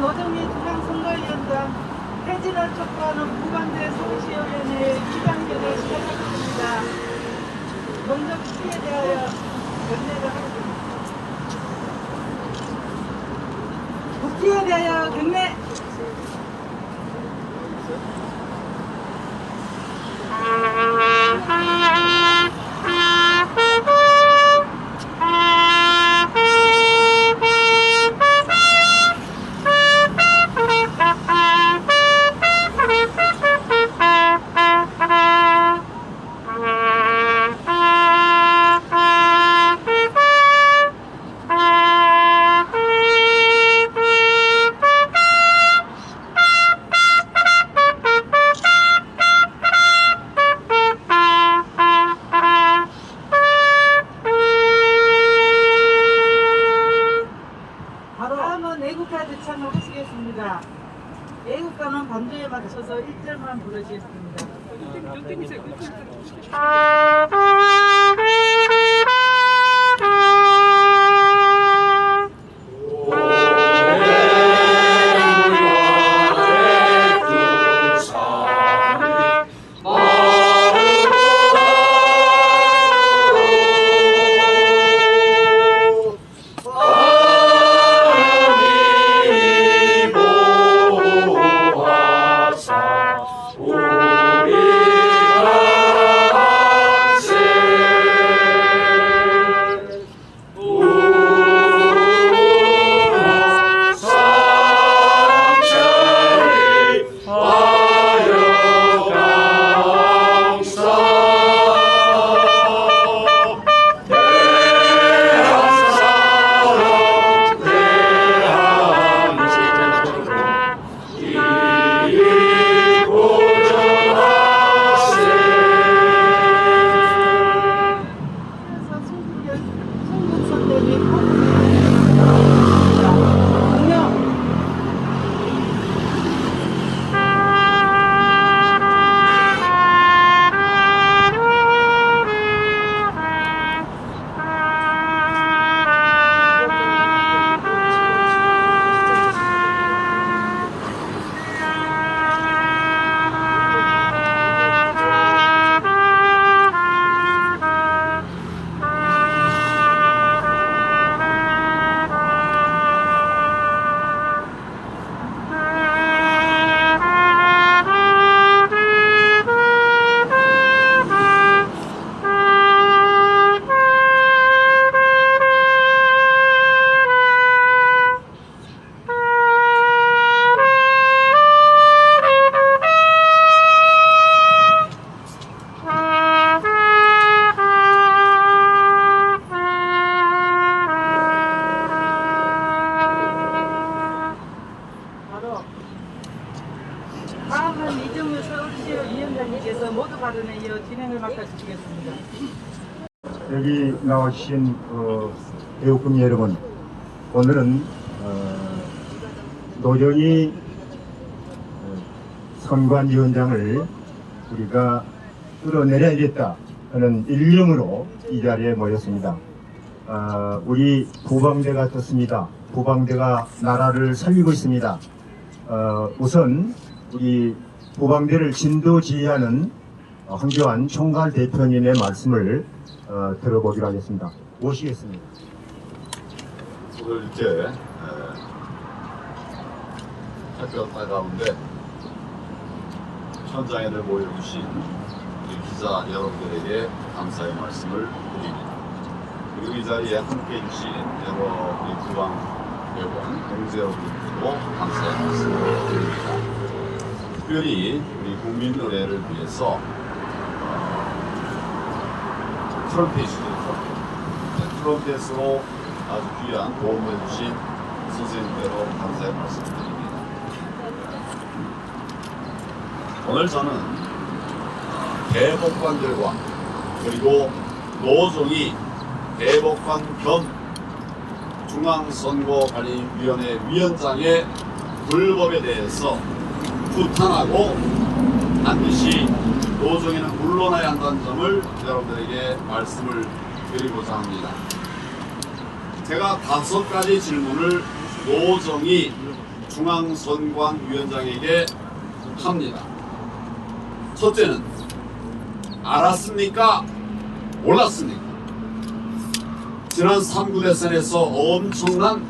노정희 중앙선거위원장 폐지를 촉구하는 부방대 서울시의원의 기강전을 시작하겠습니다. 먼저 국회에 대하여 경례를 하겠습니다. 국회에 대하여 경례. 애국가 대창을 하시겠습니다. 애국가는 반주에 맞춰서 1절만 부르시겠습니다. 다음은 이정우 서울시의위원장님께서 모두 발언에 이어 진행을 맡아주시겠습니다. 여기 나오신 애국군 여러분, 오늘은 노정희 선관위원장을 우리가 끌어내려야겠다 하는 일념으로 이 자리에 모였습니다. 우리 부방대가 떴습니다. 부방대가 나라를 살리고 있습니다. 우선 우리 부방대를 진두지휘하는 황교안 총괄 대표님의 말씀을 들어보기로 하겠습니다. 모시겠습니다. 오늘 이렇게 햇볕 가운데 현장에들 모여주신 우리 기자 여러분들에게 감사의 말씀을 드립니다. 그리고 이 자리에 함께 해주신 여러 우리 부방 여러분, 동지 여러분들도 감사의 말씀을 드립니다. 특별히 우리 국민 노래를 위해서 트럼펫으로 아주 귀한 도움을 주신 선생님께로 감사의 말씀드립니다. 오늘 저는 대법관들과 그리고 노정희 대법관 겸 중앙선거관리위원회 위원장의 불법에 대해서 규탄하고 반드시 노정희는 물러나야 한다는 점을 여러분들에게 말씀을 드리고자 합니다. 제가 5가지 질문을 노정희 중앙선관위원장에게 합니다. 첫째는 알았습니까? 몰랐습니까? 지난 3구 대선에서 엄청난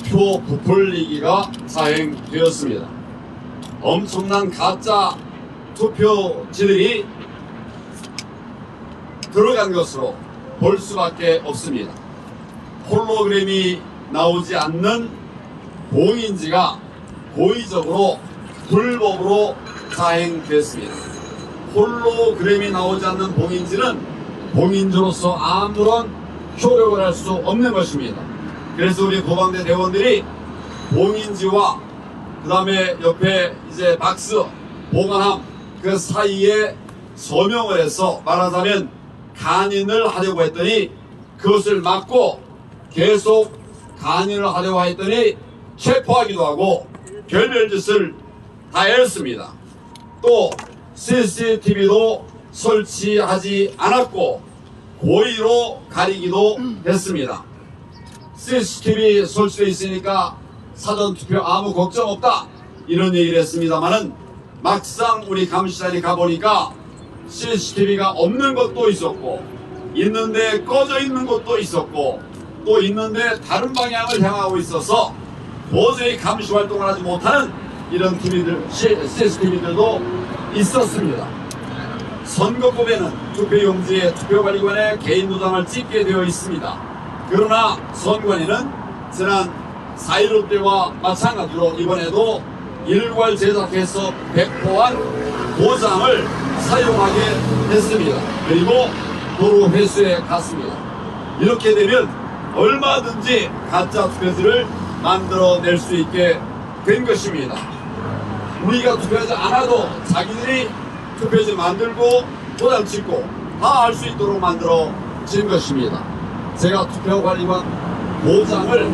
표 부풀리기가 자행되었습니다. 엄청난 가짜 투표지들이 들어간 것으로 볼 수밖에 없습니다. 홀로그램이 나오지 않는 봉인지가 고의적으로 불법으로 자행됐습니다. 홀로그램이 나오지 않는 봉인지는 봉인지로서 아무런 효력을 할 수 없는 것입니다. 그래서 우리 보방대 대원들이 봉인지와 그 다음에 옆에 이제 박스 보관함 그 사이에 서명을 해서 말하자면 간인을 하려고 했더니 그것을 막고 계속 간인을 하려고 했더니 체포하기도 하고 별별 짓을 다 했습니다. 또 CCTV도 설치하지 않았고 고의로 가리기도 했습니다. CCTV 설치되어 있으니까 사전투표 아무 걱정 없다 이런 얘기를 했습니다만은 막상 우리 감시단이 가보니까 CCTV가 없는 것도 있었고 있는데 꺼져 있는 것도 있었고 또 있는데 다른 방향을 향하고 있어서 도저히 감시 활동을 하지 못하는 이런 CCTV들도 있었습니다. 선거법에는 투표용지에 투표관리관의 개인 도장을 찍게 되어 있습니다. 그러나 선관위는 지난 4.15 때와 마찬가지로 이번에도 일괄 제작해서 배포한 도장을 사용하게 했습니다. 그리고 도로 회수에 갔습니다. 이렇게 되면 얼마든지 가짜 투표지를 만들어낼 수 있게 된 것입니다. 우리가 투표하지 않아도 자기들이 투표지 만들고 도장 찍고 다 알 수 있도록 만들어진 것입니다. 제가 투표관리관 도장을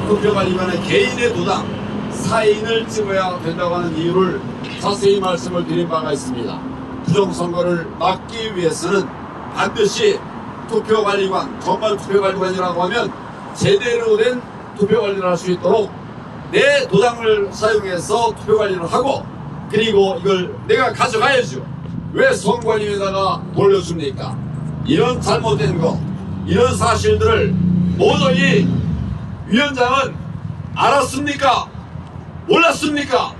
투표관리관의 개인의 도장 사인을 찍어야 된다고 하는 이유를 자세히 말씀을 드린 바가 있습니다. 부정선거를 막기 위해서는 반드시 투표관리관, 정말 투표관리관이라고 하면 제대로 된 투표관리를 할 수 있도록 내 도장을 사용해서 투표관리를 하고 그리고 이걸 내가 가져가야죠. 왜 선관위에다가 돌려줍니까? 이런 잘못된 거, 이런 사실들을 도저히 위원장은 알았습니까? 몰랐습니까?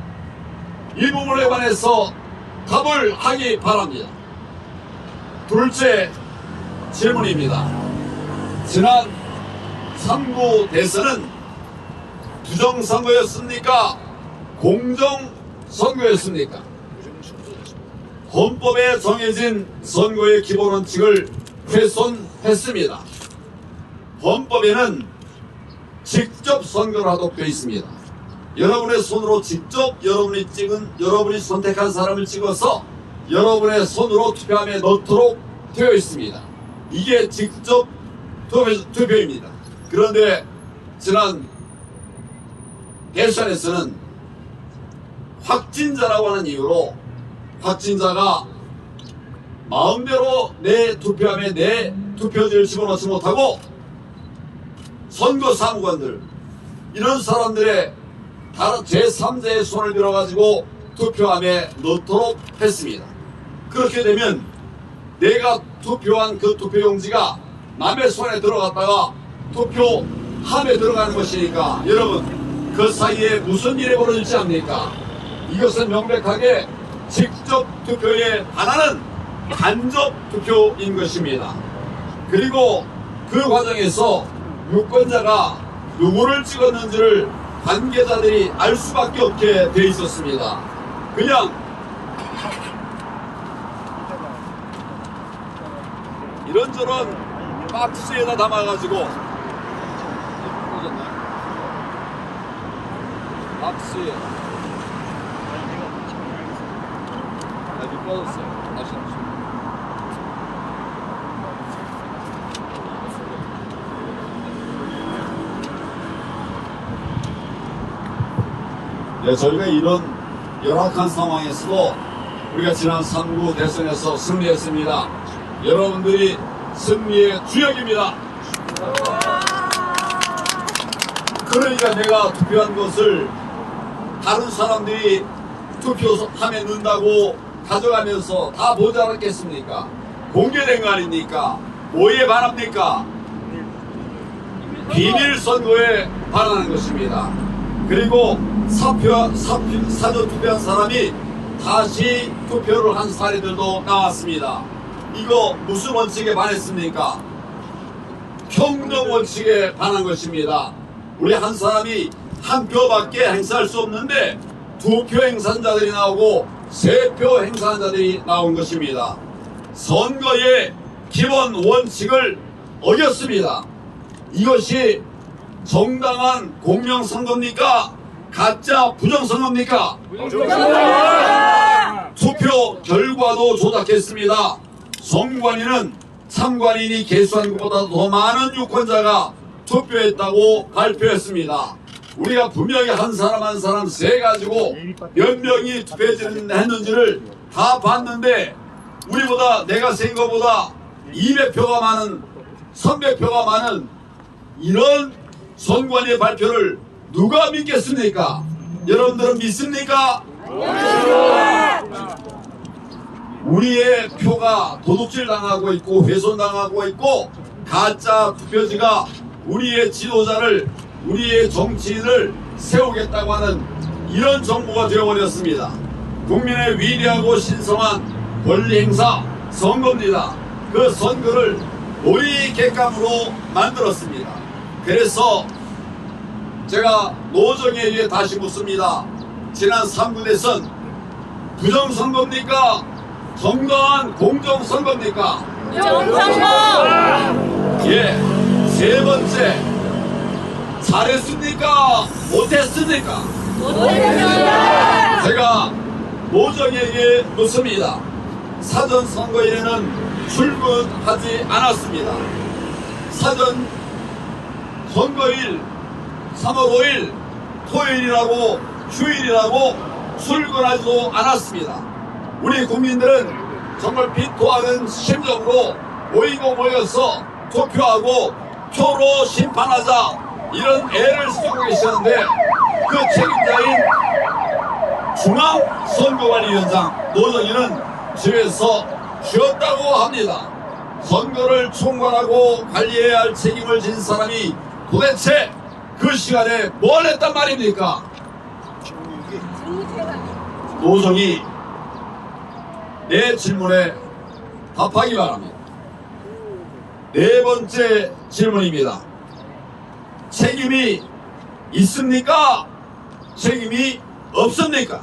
이 부분에 관해서 답을 하기 바랍니다. 둘째 질문입니다. 지난 3구 대선은 부정선거였습니까? 공정선거였습니까? 헌법에 정해진 선거의 기본 원칙을 훼손했습니다. 헌법에는 직접 선거를 하도록 되어 있습니다. 여러분의 손으로 직접 여러분이 선택한 사람을 찍어서 여러분의 손으로 투표함에 넣도록 되어 있습니다. 이게 직접 투표입니다. 그런데 지난 대선에서는 확진자라고 하는 이유로 확진자가 마음대로 내 투표함에 내 투표지를 집어넣지 못하고 선거사무관들 이런 사람들의 제3자의 손을 들어가지고 투표함에 넣도록 했습니다. 그렇게 되면 내가 투표한 그 투표용지가 남의 손에 들어갔다가 투표함에 들어가는 것이니까 여러분 그 사이에 무슨 일이 벌어질지 압니까? 이것은 명백하게 직접 투표에 반하는 간접 투표인 것입니다. 그리고 그 과정에서 유권자가 누구를 찍었는지를 관계자들이 알 수밖에 없게 돼 있었습니다. 그냥 이런저런 박스에다 담아가지고 박스에 아주 꺼졌어요. 다시 하시죠. 네, 저희가 이런 열악한 상황에서도 우리가 지난 3구 대선에서 승리했습니다. 여러분들이 승리의 주역입니다. 그러니까 내가 투표한 것을 다른 사람들이 투표함에 넣는다고 가져가면서 다 보지 않았겠습니까? 공개된 거 아닙니까? 뭐에 반합니까? 비밀 선거에 반하는 것입니다. 그리고 사전 투표한 사람이 다시 투표를 한 사례들도 나왔습니다. 이거 무슨 원칙에 반했습니까? 평등 원칙에 반한 것입니다. 우리 한 사람이 한 표밖에 행사할 수 없는데 2표 행사한 자들이 나오고 3표 행사한 자들이 나온 것입니다. 선거의 기본 원칙을 어겼습니다. 이것이 정당한 공명선거입니까? 가짜 부정선거입니까? 투표 결과도 조작했습니다. 선관위는 참관인이 개수한 것보다 더 많은 유권자가 투표했다고 발표했습니다. 우리가 분명히 한 사람 한 사람 세가지고 몇 명이 투표했는지를 다 봤는데 우리보다 내가 센 것보다 200표가 많은 300표가 많은 이런 선관위의 발표를 누가 믿겠습니까? 여러분들은 믿습니까? 우리의 표가 도둑질 당하고 있고 훼손당하고 있고 가짜 투표지가 우리의 지도자를 우리의 정치인을 세우겠다고 하는 이런 정부가 되어버렸습니다. 국민의 위대하고 신성한 권리 행사 선거입니다. 그 선거를 놀이객감으로 만들었습니다. 그래서 제가 노정희에게 다시 묻습니다. 지난 3구 대선 부정선거입니까? 정당한 공정선거입니까? 부정선거! 예, 세 번째 잘했습니까? 못했습니까? 못했습니다. 제가 노정희에게 묻습니다. 사전선거일에는 출근하지 않았습니다. 사전 선거일 3월 5일 토요일이라고 휴일이라고 출근하지도 않았습니다. 우리 국민들은 정말 비토하는 심정으로 모여서 투표하고 표로 심판하자 이런 애를 쓰고 계시는데 그 책임자인 중앙선거관리위원장 노정희는 집에서 쉬었다고 합니다. 선거를 총괄하고 관리해야 할 책임을 진 사람이 도대체 그 시간에 뭘 했단 말입니까? 노정희 내 질문에 답하기 바랍니다. 네 번째 질문입니다. 책임이 있습니까? 책임이 없습니까?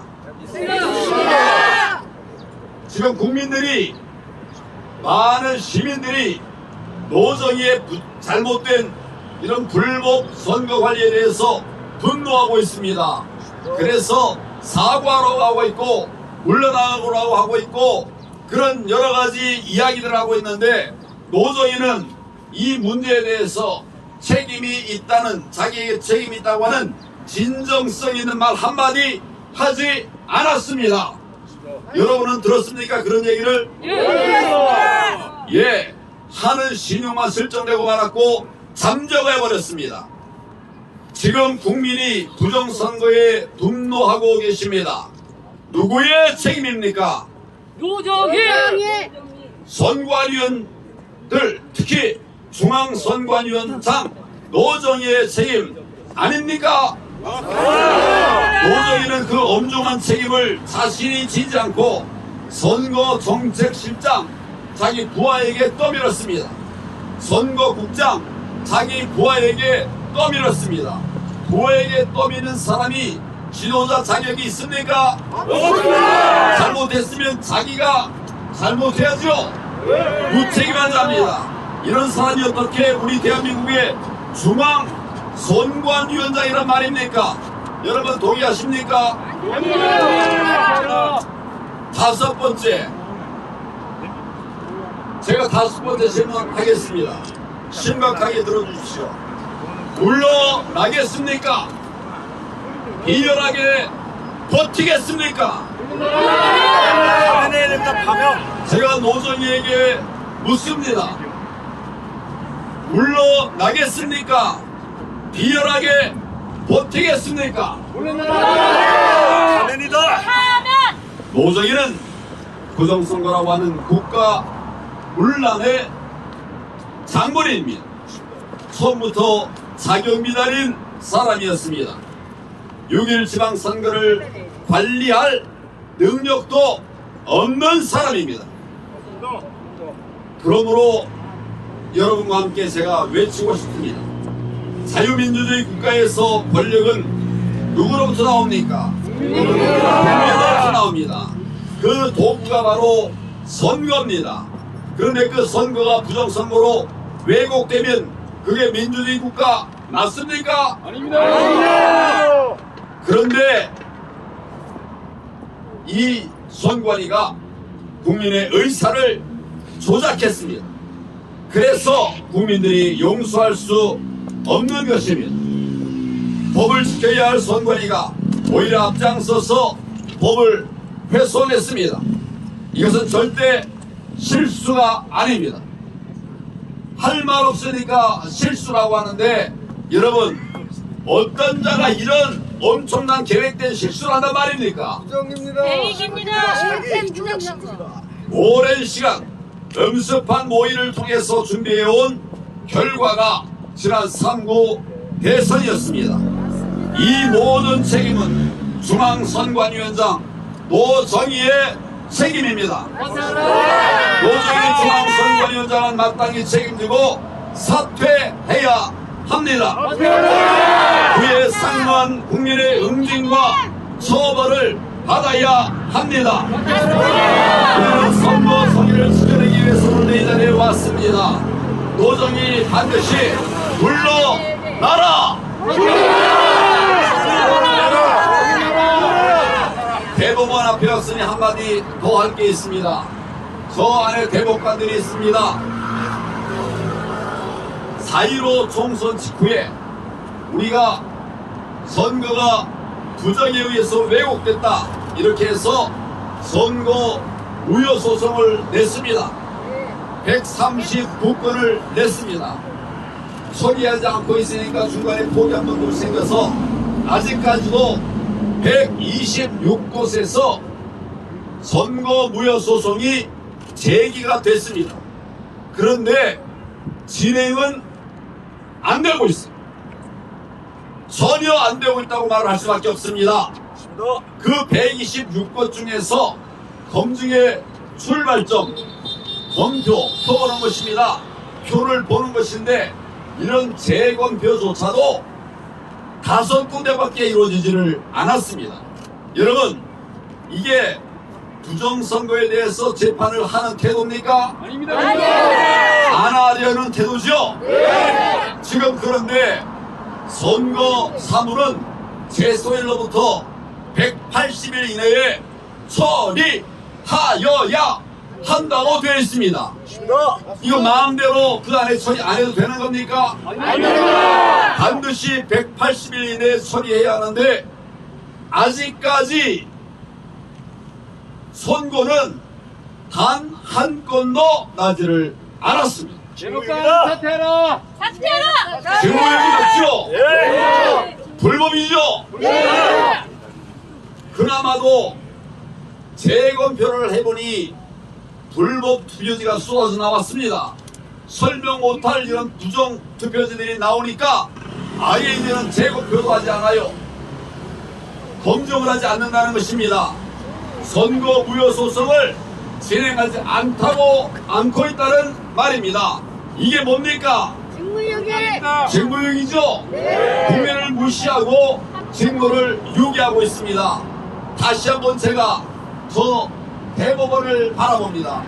지금 국민들이 많은 시민들이 노정희의 잘못된 이런 불법 선거 관리에 대해서 분노하고 있습니다. 그래서 사과하라고 하고 있고 물러나라고 하고 있고 그런 여러 가지 이야기들을 하고 있는데 노정희는 이 문제에 대해서 책임이 있다는 자기에게 책임이 있다고 하는 진정성 있는 말 한마디 하지 않았습니다. 여러분은 들었습니까? 그런 얘기를? 예, 하는 신용만 설정되고 말았고 잠적해버렸습니다. 지금 국민이 부정선거에 분노하고 계십니다. 누구의 책임입니까? 노정희! 선관위원들, 특히 중앙선관위원장 노정희의 책임 아닙니까? 노정희는 그 엄중한 책임을 자신이 지지 않고 선거정책실장 자기 부하에게 떠밀었습니다. 선거국장 자기 부하에게 떠밀었습니다. 부하에게 떠미는 사람이 지도자 자격이 있습니까? 잘못했으면 자기가 잘못해야죠. 무책임한 자입니다. 이런 사람이 어떻게 우리 대한민국의 중앙선관위원장이란 말입니까? 여러분 동의하십니까? 다섯 번째, 제가 다섯 번째 질문하겠습니다. 심각하게 들어주십시오. 물러나겠습니까? 비열하게 버티겠습니까? 제가 노정희에게 묻습니다. 물러나겠습니까? 비열하게 버티겠습니까? 아멘이다. 노정희는 부정선거라고 하는 국가 문란의 장본인입니다. 처음부터 자격미달인 사람이었습니다. 6.1 지방선거를 관리할 능력도 없는 사람입니다. 그러므로 여러분과 함께 제가 외치고 싶습니다. 자유민주주의 국가에서 권력은 누구로부터 나옵니까? 국민으로부터 나옵니다. 그 도구가 바로 선거입니다. 그런데 그 선거가 부정선거로 왜곡되면 그게 민주주의 국가 맞습니까? 아닙니다. 그런데 이 선관위가 국민의 의사를 조작했습니다. 그래서 국민들이 용서할 수 없는 것입니다. 법을 지켜야 할 선관위가 오히려 앞장서서 법을 훼손했습니다. 이것은 절대 실수가 아닙니다. 할 말 없으니까 실수라고 하는데 여러분 어떤 자가 이런 엄청난 계획된 실수를 한단 말입니까? 오랜 시간 엄습한 모의를 통해서 준비해온 결과가 지난 3구 대선이었습니다. 이 모든 책임은 중앙선관위원장 노정희의 책임입니다. 노정희 중앙선관위원장은 마땅히 책임지고 사퇴해야 합니다. 그에 상응한 국민의 응징과 처벌을 받아야 합니다. 우리는 선거 성의를 지켜내기 위해서 오늘 이 자리에 왔습니다. 노정희 반드시 물러나라! 대법원 앞에 왔으니 한마디 더 할 게 있습니다. 저 안에 대법관들이 있습니다. 4.15 총선 직후에 우리가 선거가 부정에 의해서 왜곡됐다 이렇게 해서 선거 무효 소송을 냈습니다. 139건을 냈습니다. 처리하지 않고 있으니까 중간에 포기 한 번도 생겨서 아직까지도 126곳에서 선거 무효 소송이 제기가 됐습니다. 그런데 진행은 안 되고 있어요. 전혀 안 되고 있다고 말을 할 수밖에 없습니다. 그 126곳 중에서 검증의 출발점, 검표, 표 보는 것입니다. 표를 보는 것인데 이런 재검표조차도 5군데밖에 이루어지지를 않았습니다. 여러분, 이게 부정선거에 대해서 재판을 하는 태도입니까? 아닙니다. 안 하려는 태도죠? 지금 그런데 선거 사무는 제소일로부터 180일 이내에 처리하여야 한다고 되어 있습니다. 이거 마음대로 그 안에 처리 안 해도 되는 겁니까? 반드시 180일 이내에 처리해야 하는데 아직까지 선고는 단 한 건도 나지를 않았습니다. 대법관 사퇴하라. 증오력이 높죠? 불법이죠? 그나마도 재검표를 해보니 불법 투표지가 쏟아져 나왔습니다. 설명 못할 이런 부정 투표지들이 나오니까 아예 이제는 재검표도 하지 않아요. 검증을 하지 않는다는 것입니다. 선거 무효 소송을 진행하지 않고 있다는 말입니다. 이게 뭡니까? 직무유기죠? 국민을 무시하고 직무를 유기하고 있습니다. 다시 한번 제가 저 대법원을 바라봅니다.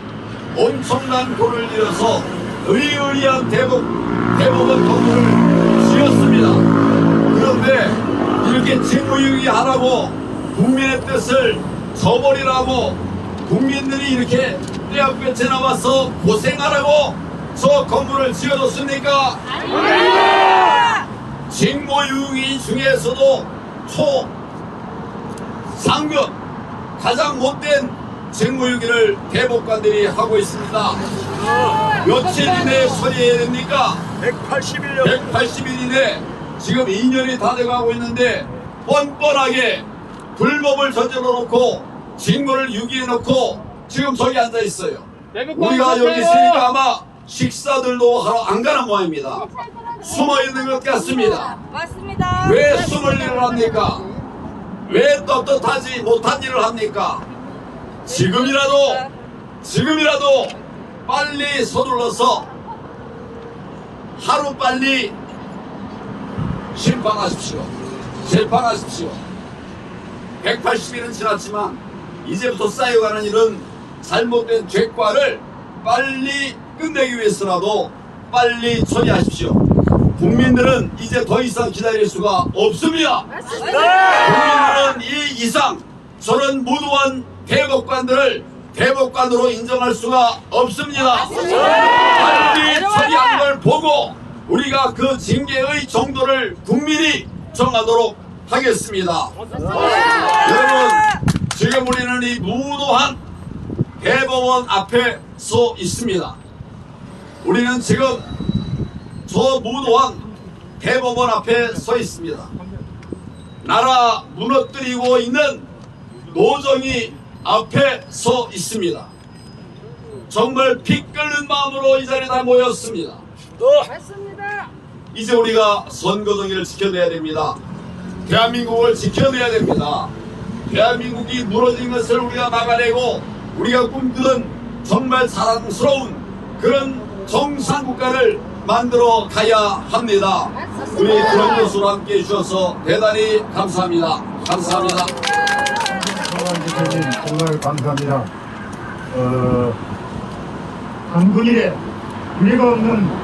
엄청난 돈을 들여서 의의한 대법원 건물을 지었습니다. 그런데 이렇게 직무유기하라고 국민의 뜻을 저버리라고 국민들이 이렇게 떼어볕에 나와서 고생하라고 저 건물을 지어줬습니까? 아닙니다. 직무유기 중에서도 초상급 가장 못된 직무유기를 대법관들이 하고 있습니다. 며칠 이내에 처리해야 됩니까? 180일요. 180일 이내 지금 2년이 다 돼가고 있는데 뻔뻔하게 불법을 저질러 놓고 직무를 유기해 놓고 지금 저기 앉아 있어요. 우리가 여기 있으니까 아마 식사들도 하러 안 가는 모양입니다. 숨어 있는 것 같습니다. 맞습니다. 왜 숨을 일을 합니까? 왜 떳떳하지 못한 일을 합니까? 지금이라도 빨리 서둘러서 하루 빨리 심판하십시오. 재판하십시오. 180일은 지났지만 이제부터 쌓여가는 일은 잘못된 죄과를 빨리 끝내기 위해서라도 빨리 처리하십시오. 국민들은 이제 더 이상 기다릴 수가 없습니다. 국민들은 이 이상 저런 무도한 대법관들을 대법관으로 인정할 수가 없습니다. 빨리 처리한 걸 보고 우리가 그 징계의 정도를 국민이 정하도록 하겠습니다. 여러분, 지금 우리는 이 무도한 대법원 앞에 서 있습니다. 우리는 지금 저 무도한 대법원 앞에 서 있습니다. 나라 무너뜨리고 있는 노정이 앞에 서 있습니다. 정말 피 끓는 마음으로 이 자리에 다 모였습니다. 맞습니다. 이제 우리가 선거 정의를 지켜내야 됩니다. 대한민국을 지켜내야 됩니다. 대한민국이 무너진 것을 우리가 막아내고 우리가 꿈꾸는 정말 사랑스러운 그런 정상국가를 만들어 가야 합니다. 우리 그런 것으로 함께 해주셔서 대단히 감사합니다. 감사합니다. 정한 대표님 정말 감사합니다. 한국인의 우리가 없는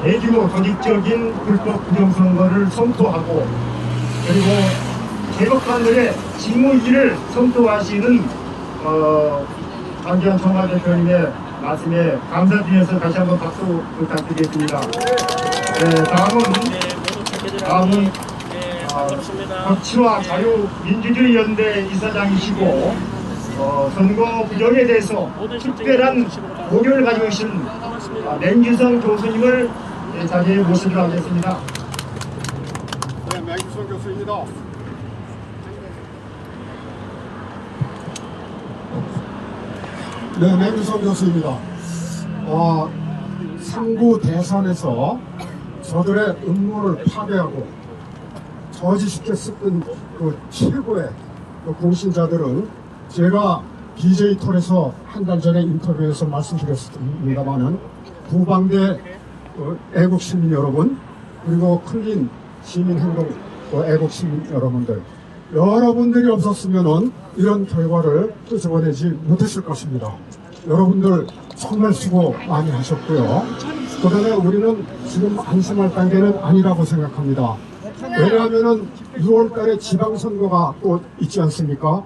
대규모 조직적인 불법 부정선거를 선포하고 그리고 대법관들의 직무유기를 선포하시는 강기현 청와 대표님의 말씀에 감사드려서 다시 한번 박수 부탁드리겠습니다. 네, 다음은 법치와 자유민주주의 연대 이사장이시고 선거 부정에 대해서 특별한 고려를 가지고 계신 맹규성 교수님을 자리에 모시도록 하겠습니다. 네, 맹규성 교수입니다. 네, 맹규성 교수입니다. 상부 대선에서 저들의 음모를 파괴하고 저지시켰었던 그 최고의 그 공신자들은 제가 BJ톨에서 한 달 전에 인터뷰에서 말씀드렸습니다만은 부방대 애국시민 여러분 그리고 클린 시민행동 애국시민 여러분들이 없었으면은 이런 결과를 끄집어내지 못했을 것입니다. 여러분들 정말 수고 많이 하셨고요. 그러나 우리는 지금 안심할 단계는 아니라고 생각합니다. 왜냐하면은 6월달에 지방선거가 또 있지 않습니까?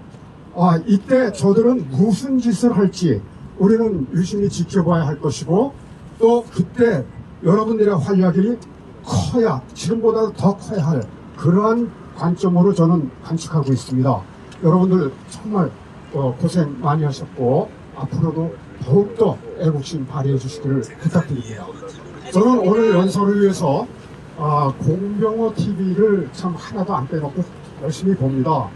이때 저들은 무슨 짓을 할지 우리는 유심히 지켜봐야 할 것이고 또 그때 여러분들의 활약이 커야 지금보다 더 커야 할 그러한 관점으로 저는 관측하고 있습니다. 여러분들 정말 고생 많이 하셨고 앞으로도 더욱더 애국심 발휘해 주시기를 부탁드립니다. 저는 오늘 연설을 위해서 공병호 TV를 참 하나도 안 빼놓고 열심히 봅니다.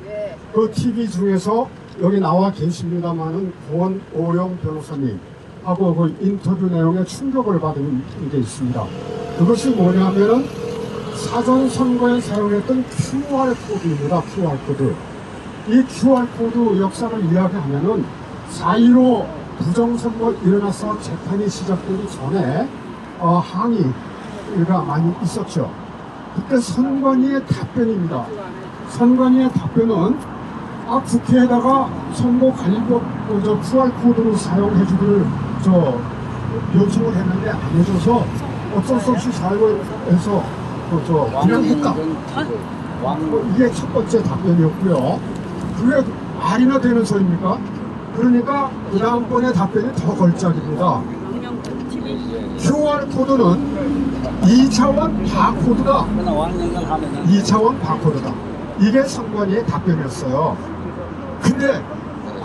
그 TV 중에서 여기 나와 계십니다만은 권오영 변호사님하고 그 인터뷰 내용에 충격을 받은 게 있습니다. 그것이 뭐냐면은 사전 선거에 사용했던 QR코드입니다. QR코드. 이 QR코드 역사를 이야기하면은 4.15 부정선거 일어나서 재판이 시작되기 전에 항의가 많이 있었죠. 그때 선관위의 답변입니다. 선관위의 답변은 국회에다가 선거관리법 QR코드를 사용해주기를 요청을 했는데 안 해줘서 어쩔 수 없이 사용해서 그냥 했다. 이게 첫 번째 답변이었고요. 그게 말이나 되는 소리입니까? 그러니까 그 다음번에 답변이 더 걸작입니다. QR코드는 2차원 바코드다. 2차원 바코드다. 이게 선관위의 답변이었어요. 근데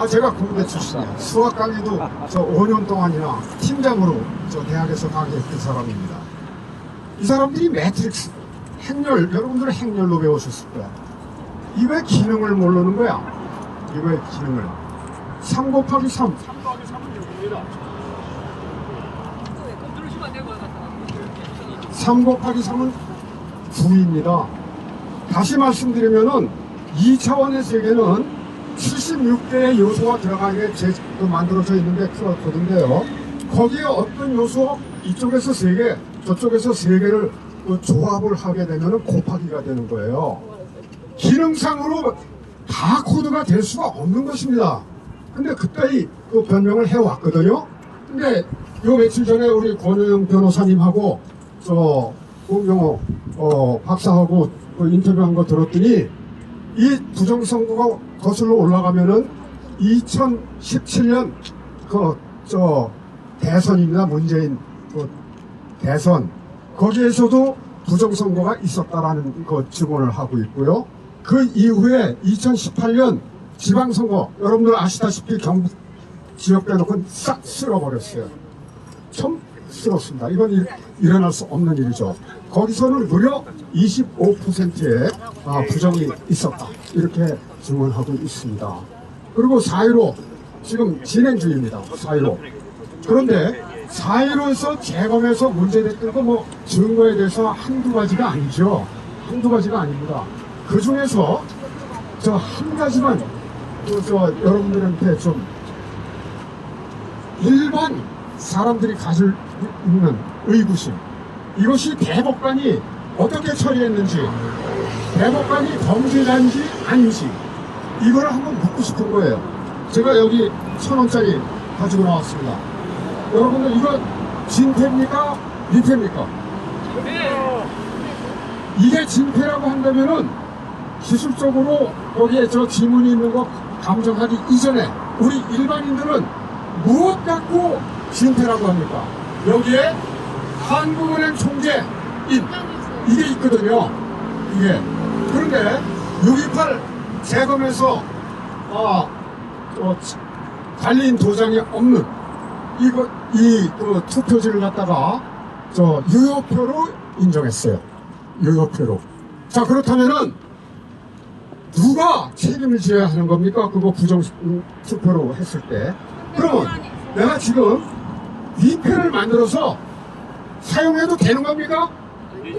제가 공대 출신이에요. 수학 강의도 5년 동안이나 팀장으로 대학에서 강의했던 사람입니다. 이 사람들이 매트릭스 행렬, 여러분들은 행렬로 배우셨을 거야. 이거의 기능을 모르는 거야. 이거의 기능을. 3 곱하기 3. 3 곱하기 3은 6입니다. 3 곱하기 3은 9입니다. 다시 말씀드리면은 2차원의 세계는 76개의 요소가 들어가게 만들어져 있는데 QR 코드인데요. 거기에 어떤 요소, 이쪽에서 3개, 저쪽에서 3개를 조합을 하게 되면 곱하기가 되는 거예요. 기능상으로 다 코드가 될 수가 없는 것입니다. 근데 그때의 그 변명을 해왔거든요. 근데 요 며칠 전에 우리 권효영 변호사님하고 공경호 박사하고 인터뷰한 거 들었더니 이 부정선거가 거슬러 올라가면은 2017년 대선입니다. 문재인 대선. 거기에서도 부정선거가 있었다라는 거 증언을 하고 있고요. 그 이후에 2018년 지방선거, 여러분들 아시다시피 경북 지역 대놓고 싹 쓸어버렸어요. 좀 쓸었습니다. 이건 일어날 수 없는 일이죠. 거기서는 무려 25%의 부정이 있었다. 이렇게 증언하고 있습니다. 그리고 4.15 지금 진행 중입니다. 4.15. 그런데 4.15에서 재검에서 문제됐던 거 증거에 대해서 한두 가지가 아니죠. 한두 가지가 아닙니다. 그 중에서 한 가지만 여러분들한테 좀 일반 사람들이 가질 있는 의구심, 이것이 대법관이 어떻게 처리했는지, 대법관이 범죄자인지 아닌지 이걸 한번 묻고 싶은 거예요. 제가 여기 1,000원짜리 가지고 나왔습니다. 여러분들 이거 진패입니까? 민패입니까? 이게 진패라고 한다면은 기술적으로 거기에 지문이 있는 거 감정하기 이전에 우리 일반인들은 무엇 갖고 진패라고 합니까? 여기에 한국은행 총재인 이게 있거든요. 이게. 그런데 6.28 재검에서 달린 도장이 없는 이 투표지를 갖다가 유효표로 인정했어요. 유효표로. 자, 그렇다면은 누가 책임을 져야 하는 겁니까? 그거 부정 투표로 했을 때. 그러면 내가 지금 위패를 만들어서 사용해도 되는 겁니까?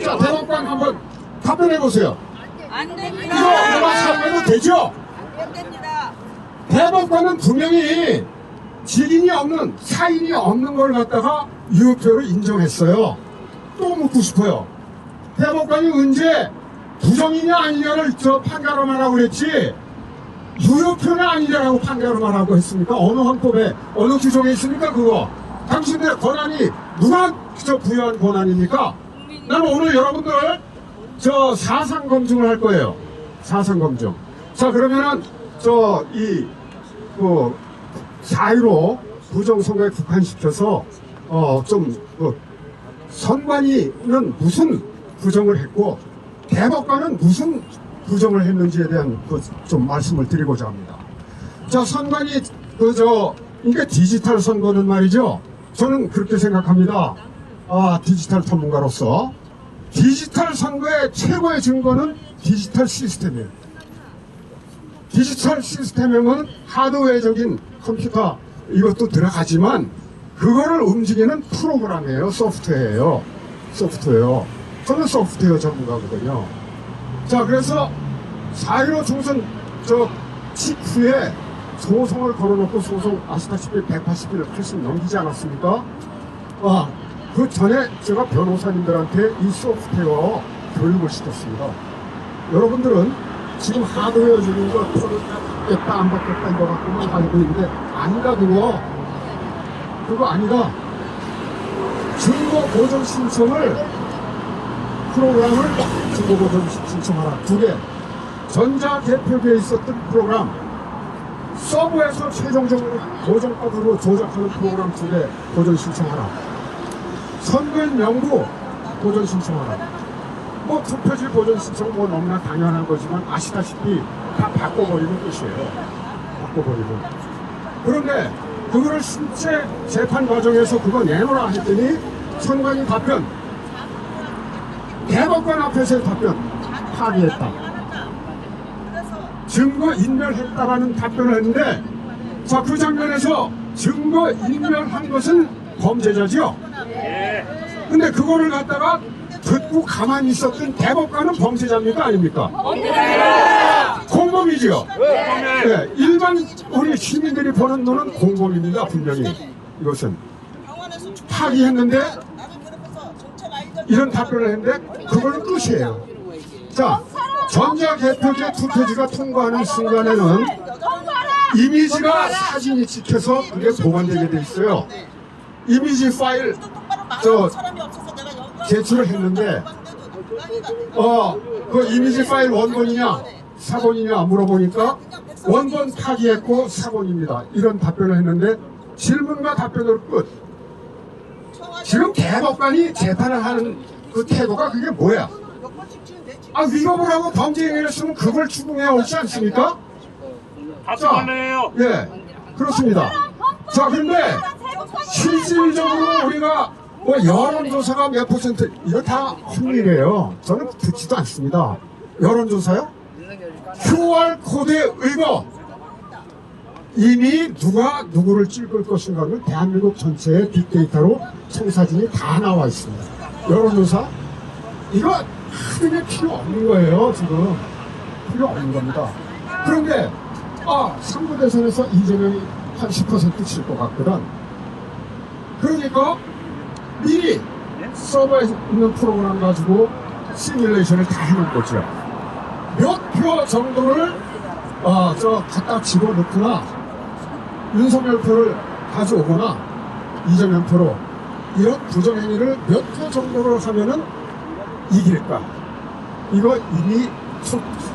자, 대법관 한번 답변해 보세요. 안 됩니다. 이거 내가 사용해도 되죠? 안 됩니다. 대법관은 분명히 직인이 없는, 사인이 없는 걸 갖다가 유효표로 인정했어요. 또 묻고 싶어요. 대법관이 언제 부정이냐 아니냐를 판가름하라고 그랬지 유효표는 아니냐라고 판가름하라고 했습니까? 어느 헌법에, 어느 규정에 있습니까? 그거 당신들의 권한이 누가 부여한 권한입니까? 나는 오늘 여러분들 사상 검증을 할 거예요. 사상 검증. 자, 그러면은 4.15 부정선거에 국한시켜서 선관위는 무슨 부정을 했고 대법관은 무슨 부정을 했는지에 대한 좀 말씀을 드리고자 합니다. 자, 선관위 그러니까 디지털 선거는 말이죠. 저는 그렇게 생각합니다. 디지털 전문가로서 디지털 선거의 최고의 증거는 디지털 시스템이에요. 디지털 시스템에는 하드웨어적인 컴퓨터 이것도 들어가지만 그거를 움직이는 프로그램이에요. 소프트웨어예요. 소프트웨어. 저는 소프트웨어 전문가거든요. 자, 그래서 4.15 총선 직후에 소송을 걸어놓고 소송 아시다시피 180일 훨씬 넘기지 않았습니까? 그 전에 제가 변호사님들한테 이 소프트웨어 교육을 시켰습니다. 여러분들은 지금 하드웨어 중인 거 바뀌었다 안 바뀌었다 이거 갖고만 알고 있는데 아니다. 그거 아니다. 증거 보전 신청을 프로그램을 증거 보전 신청하라. 2개. 전자개표기에 있었던 프로그램 서버에서 최종적으로 보정법으로 조작하는 프로그램 2개 보전 신청하라. 선거인 명부 보전 신청하라. 투표지 보전 신청 너무나 당연한 거지만 아시다시피 다 바꿔버리는 뜻이에요. 바꿔버리고. 그런데 그거를 실제 재판 과정에서 그거 내놓으라 했더니 선관위 답변 대법관 앞에서의 답변 파기했다. 증거 인멸했다라는 답변을 했는데, 자, 그 장면에서 증거 인멸한 것은 범죄자죠. 근데 그거를 갖다가 듣고 가만히 있었던 대법관은 범죄자입니까? 아닙니까? 공범이죠. 네, 일반 우리 시민들이 보는 눈은 공범입니다. 분명히 이것은 파기했는데 이런 답변을 했는데 그거는 끝이에요. 자, 전자개표제 투표지가 통과하는 순간에는 이미지가 사진이 찍혀서 그게 보관되게 돼 있어요. 이미지 파일 제출을 했는데 그 이미지 파일 원본이냐 사본이냐 물어보니까 원본 파기했고 사본입니다. 이런 답변을 했는데 질문과 답변으로 끝. 지금 대법관이 재판을 하는 그 태도가 그게 뭐야? 아, 위법을 하고 범죄 행위를 했으면 그걸 추궁해야 옳지 않습니까? 자, 예, 그렇습니다. 자, 근데 실질적으로 우리가 뭐 여론조사가 몇 퍼센트, 이거 다 헛일이에요. 저는 듣지도 않습니다. 여론조사요? QR코드에 의거 이미 누가 누구를 찍을 것인가를 대한민국 전체의 빅데이터로 청사진이 다 나와 있습니다. 여론조사? 이거 하등에 필요 없는 거예요. 지금 필요 없는 겁니다. 그런데 3부 대선에서 이재명이 한 10% 칠 것 같거든. 그러니까 미리 서버에 있는 프로그램 가지고 시뮬레이션을 다 해놓은 거죠. 몇 표 정도를 갖다 집어넣거나 윤석열 표를 가져오거나 이재명 표로 이런 부정행위를 몇 표 정도를 하면은 이길까? 이거 이미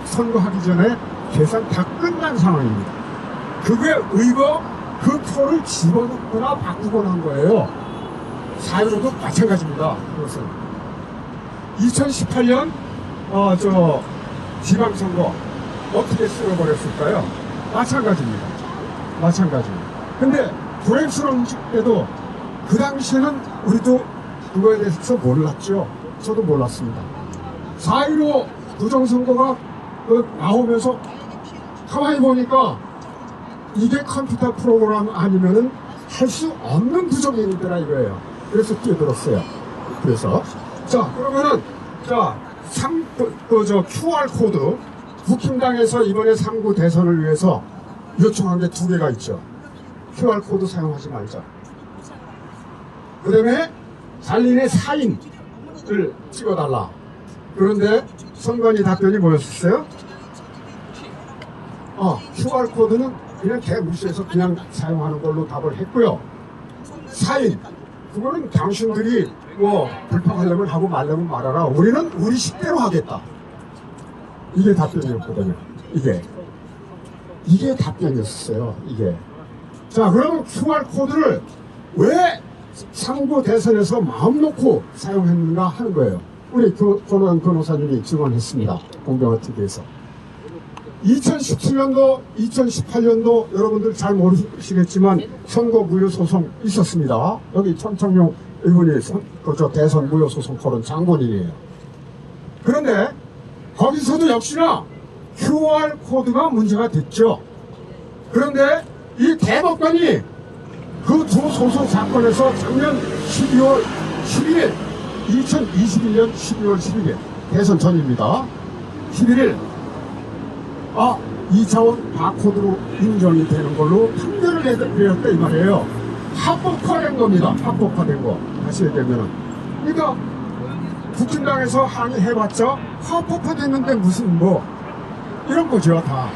선거하기 전에 계산 다 끝난 상황입니다. 그게 의거 그 표를 집어넣거나 바꾸거나 한 거예요. 4.15도 마찬가지입니다. 그것은 2018년 지방선거 어떻게 쓸어버렸을까요? 마찬가지입니다. 마찬가지입니다. 근데 불행스러운 때도 그 당시에는 우리도 그거에 대해서 몰랐죠. 저도 몰랐습니다. 4.15 부정선거가 나오면서 가만히 보니까 이게 컴퓨터 프로그램 아니면은 할 수 없는 부정행위더라 이거예요. 그래서 뛰어들었어요. 그래서 자, 그러면은 QR코드 국힘당에서 이번에 3구 대선을 위해서 요청한 게 2개가 있죠. QR코드 사용하지 말자. 그 다음에 자신의 사인을 찍어달라. 그런데 선관위 답변이 뭐였었어요? QR코드는 그냥 개무시해서 그냥 사용하는 걸로 답을 했고요. 사인, 그거는 당신들이 뭐 불평하려면 하고 말려면 말아라. 우리는 우리 식대로 하겠다. 이게 답변이었거든요. 이게 답변이었어요. 이게. 자, 그럼 QR코드를 왜 3구 대선에서 마음 놓고 사용했는가 하는 거예요. 우리 권오현 변호사님이 증언했습니다. 공병호 TV에서. 2017년도, 2018년도 여러분들 잘 모르시겠지만 선거 무효소송 있었습니다. 여기 천청용 의원이 대선 무효소송 토론 장본인이에요. 그런데 거기서도 역시나 QR코드가 문제가 됐죠. 그런데 이 대법관이 그 두 소송 사건에서 작년 12월 11일 2021년 12월 11일 대선 전입니다. 11일 2차원 바코드로 인정이 되는 걸로 판결을 내렸다 이 말이에요. 합법화된 겁니다. 합법화된 거. 다시 얘기하면은. 그러니까 국힘당에서 항의해봤자 합법화됐는데 무슨 뭐 이런 거죠 다.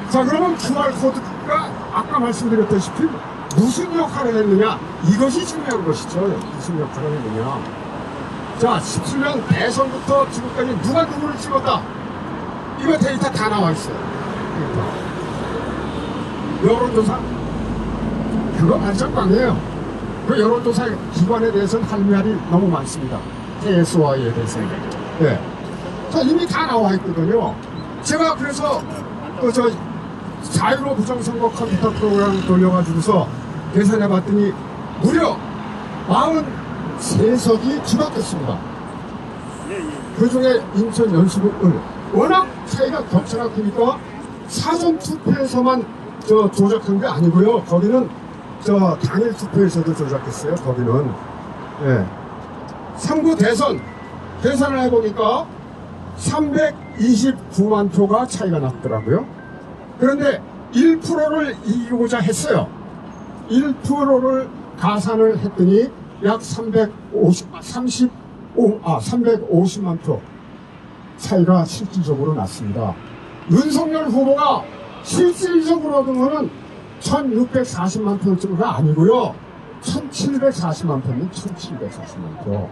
자, 그러면 QR코드가 아까 말씀드렸다시피 무슨 역할을 했느냐, 이것이 중요한 것이죠. 무슨 역할을 했느냐. 자, 17년 대선부터 지금까지 누가 누구를 찍었다, 이거 데이터 다 나와 있어요. 여론조사 그거 말장방이에요. 그 여론조사 기관에 대해서는 할 말이 너무 많습니다. KSY에 대해서. 네. 자, 이미 다 나와 있거든요. 제가 그래서 4.15 부정선거 컴퓨터 프로그램 돌려가지고서 계산해봤더니 무려 43석이 뒤바뀌었습니다. 그 중에 인천 연수구는 워낙 차이가 격차가 크니까 사전 투표에서만 조작한 게 아니고요. 거기는 당일 투표에서도 조작했어요. 거기는. 예. 3구 대선 계산을 해보니까 329만 표가 차이가 났더라고요. 그런데 1%를 이기고자 했어요. 1%를 가산을 했더니 약 350만 표 차이가 실질적으로 났습니다. 윤석열 후보가 실질적으로 얻은 거는 1640만 표가 아니고요. 1740만 표는 1740만 표.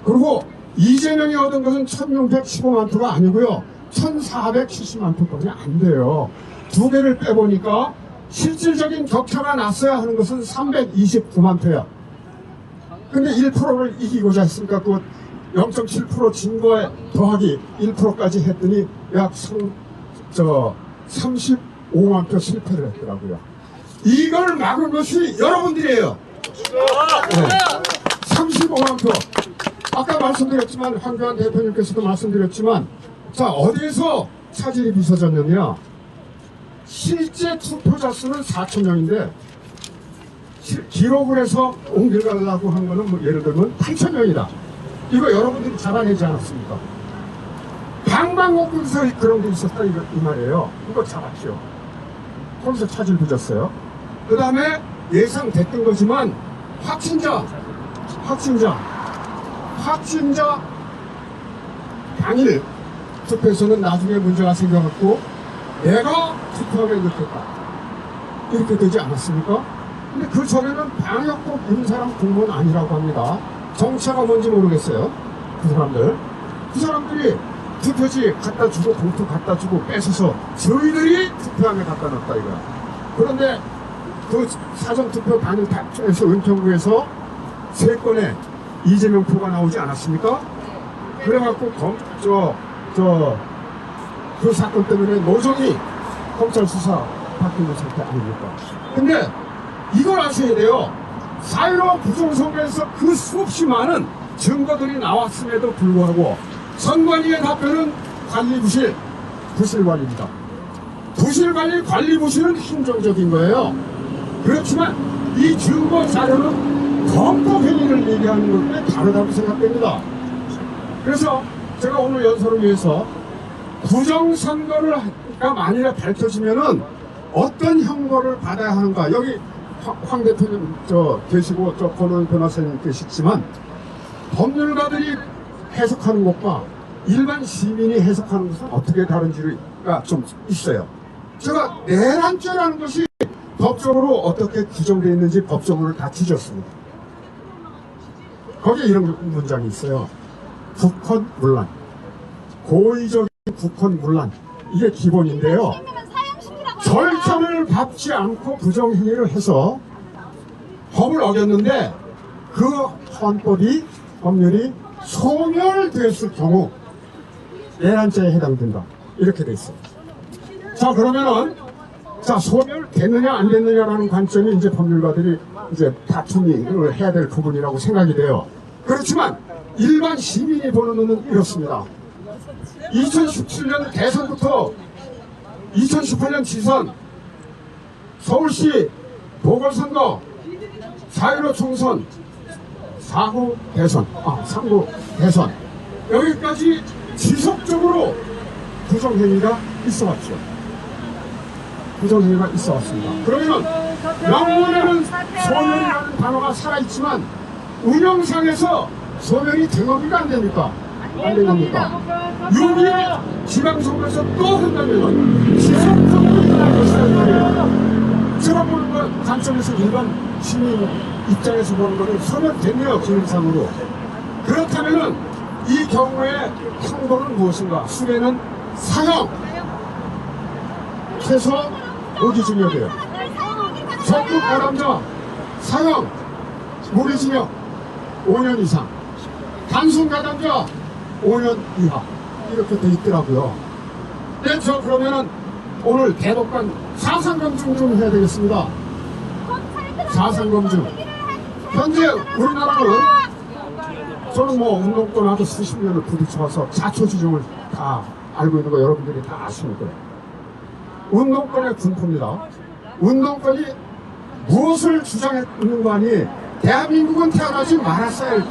그리고 이재명이 얻은 것은 1615만 표가 아니고요. 1470만 표밖에 안 돼요. 두 개를 빼보니까 실질적인 격차가 났어야 하는 것은 329만 표야. 근데 1%를 이기고자 했으니까 그 0.7% 진 거에 더하기 1%까지 했더니 약 35만 표 실패를 했더라고요. 이걸 막은 것이 여러분들이에요. 네. 35만 표. 아까 말씀드렸지만 황교안 대표님께서도 말씀드렸지만 자 어디에서 차질이 빚어졌느냐. 실제 투표자 수는 4,000명인데 기록을 해서 옮겨가려고 한 거는 뭐 예를 들면 8,000명이다. 이거 여러분들이 잡아내지 않았습니까? 방방곡곡에서 그런 게 있었다 이 말이에요. 이거 잡았죠. 거기서 차질 빚었어요. 그 다음에 예상됐던 거지만 확진자 당일 투표에서는 나중에 문제가 생겨갖고 내가 투표하게 됐다 이렇게 되지 않았습니까? 근데 그 전에는 방역국 인사람 공무원 아니라고 합니다. 정체가 뭔지 모르겠어요. 그 사람들이 투표지 갖다 주고 봉투 갖다 주고 뺏어서 저희들이 투표함에 갖다 놨다 이거야. 그런데 그 사전투표 단일 발표에서 은평구에서 3건의 이재명 표가 나오지 않았습니까? 그래갖고 그 사건 때문에 노정이 검찰 수사 받고 있는 상태 아닙니까? 근데 이걸 아셔야 돼요. 4.15 부정선거에서 그 수없이 많은 증거들이 나왔음에도 불구하고 선관위의 답변은 관리부실, 부실관리입니다. 부실관리, 관리부실은 행정적인 거예요. 그렇지만 이 증거 자료는 범법행위를 얘기하는 것과 다르다고 생각됩니다. 그래서 제가 오늘 연설을 위해서 부정선거가 만일에 밝혀지면은 어떤 형벌을 받아야 하는가. 여기 황 대표님 계시고 권오현 변호사님 계시지만 법률가들이 해석하는 것과 일반 시민이 해석하는 것은 어떻게 다른지가 좀 있어요. 제가 내란죄라는 것이 법적으로 어떻게 규정되어 있는지 법적으로 다 뒤졌습니다. 거기에 이런 문장이 있어요. 국헌문란, 고의적인 국헌문란, 이게 기본인데요. 절차를 밟지 않고 부정행위를 해서 법을 어겼는데 그 헌법이, 법률이 소멸됐을 경우 내란죄에 해당된다. 이렇게 돼 있어요. 자, 그러면은 소멸됐느냐 안 됐느냐라는 관점이 이제 법률가들이 이제 다툼을 해야 될 부분이라고 생각이 돼요. 그렇지만 일반 시민이 보는 눈은 이렇습니다. 2017년 대선부터 2018년 지선, 서울시 보궐선거, 4.15 총선, 4구 대선, 3구 대선, 여기까지 지속적으로 부정행위가 있어왔죠. 부정행위가 있어왔습니다. 그러면 명문에는 소멸이라는 단어가 살아있지만 운영상에서 소멸이 등업이가 안 됩니까? 안 됩니까? 6일 지방선거에서 또 한다면 지속적으로 일어날 것이란 말이에요. 제가 보는 건 관점에서 일반 시민 입장에서 보는 거는 소멸됐네요, 기능상으로. 그렇다면은 이 경우에 형벌은 무엇인가? 수배는 사형, 최소 무기징역이에요. 적국 가담자 사형, 무기징역 5년 이상, 단순 가담자 5년 이하, 이렇게 돼 있더라고요. 네, 그러면은 오늘 대법관 사상검증 좀 해야 되겠습니다. 사상검증. 현재 우리나라는 저는 뭐 운동권하고 수십 년을 부딪혀서 자초지종을 다 알고 있는 거 여러분들이 다 아십니다. 운동권의 군포입니다. 운동권이 무엇을 주장했는 거 아니? 대한민국은 태어나지 말았어야 할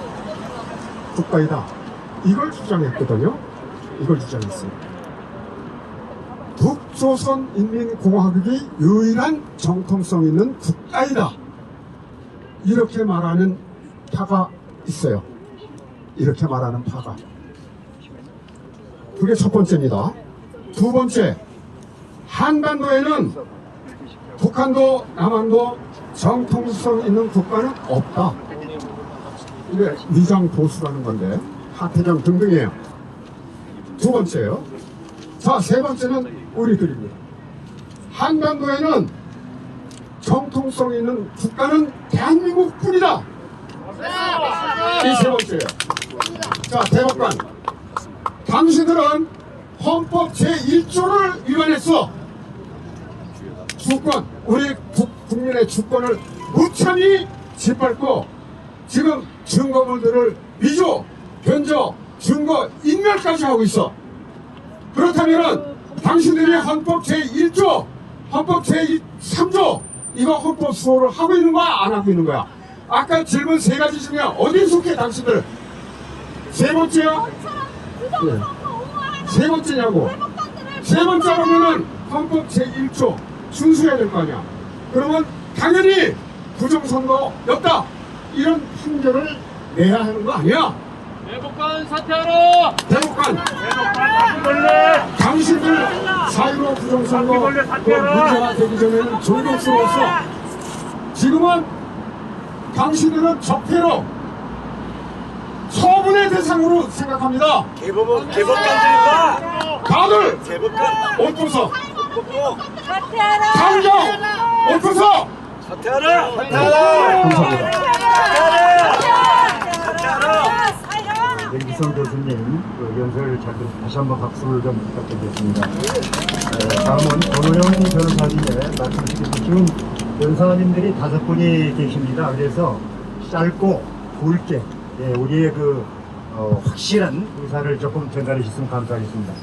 국가이다. 이걸 주장했거든요. 이걸 주장했어요. 북조선인민공화국이 유일한 정통성 있는 국가이다. 이렇게 말하는 파가 있어요. 이렇게 말하는 파가. 그게 첫 번째입니다. 두 번째, 한반도에는 북한도 남한도 정통성 있는 국가는 없다. 이게 위장 보수라는 건데 하태경 등등이에요. 두 번째요. 자, 세 번째는 우리들입니다. 한반도에는 정통성 있는 국가는 대한민국뿐이다. 이 세 번째예요. 자, 대법관. 당신들은 헌법 제1조를 위반했어. 주권, 우리 국민의 주권을 무참히 짓밟고 지금 증거물들을 위조, 변조, 증거 인멸까지 하고 있어. 그렇다면은 당신들이 헌법 제1조, 헌법 제3조 이거 헌법 수호를 하고 있는 거야, 안 하고 있는 거야? 아까 질문 세 가지 중에 어디에 속해 당신들? 세 번째요? 네. 세 번째냐고? 세 번째라면은 헌법 제1조 준수해야 될 거 아니야. 그러면 당연히 부정선거였다. 이런 판결을 내야 하는 거 아니야? 대법관 사퇴하라! 대법관! 원래 당신들 사유로 부정선거 그 문제가 되기 전에는 존경스러웠어. 지금은 당신들은 적폐로 처분의 대상으로 생각합니다. 개법관들입니다. 다들 개법관 옷 벗어. 사퇴하라. 당장 옷 벗어. 사퇴하라. 감사합니다. 이성 교수님 그 연설을 잘 듣고 다시 한번 박수를 좀 부탁드리겠습니다. 다음은 권호영 변호사님의 말씀드리겠습니다. 지금 변호사님들이 5분이 계십니다. 그래서 짧고 굵게 우리의 그 확실한 의사를 조금 전달해 주시면 감사하겠습니다.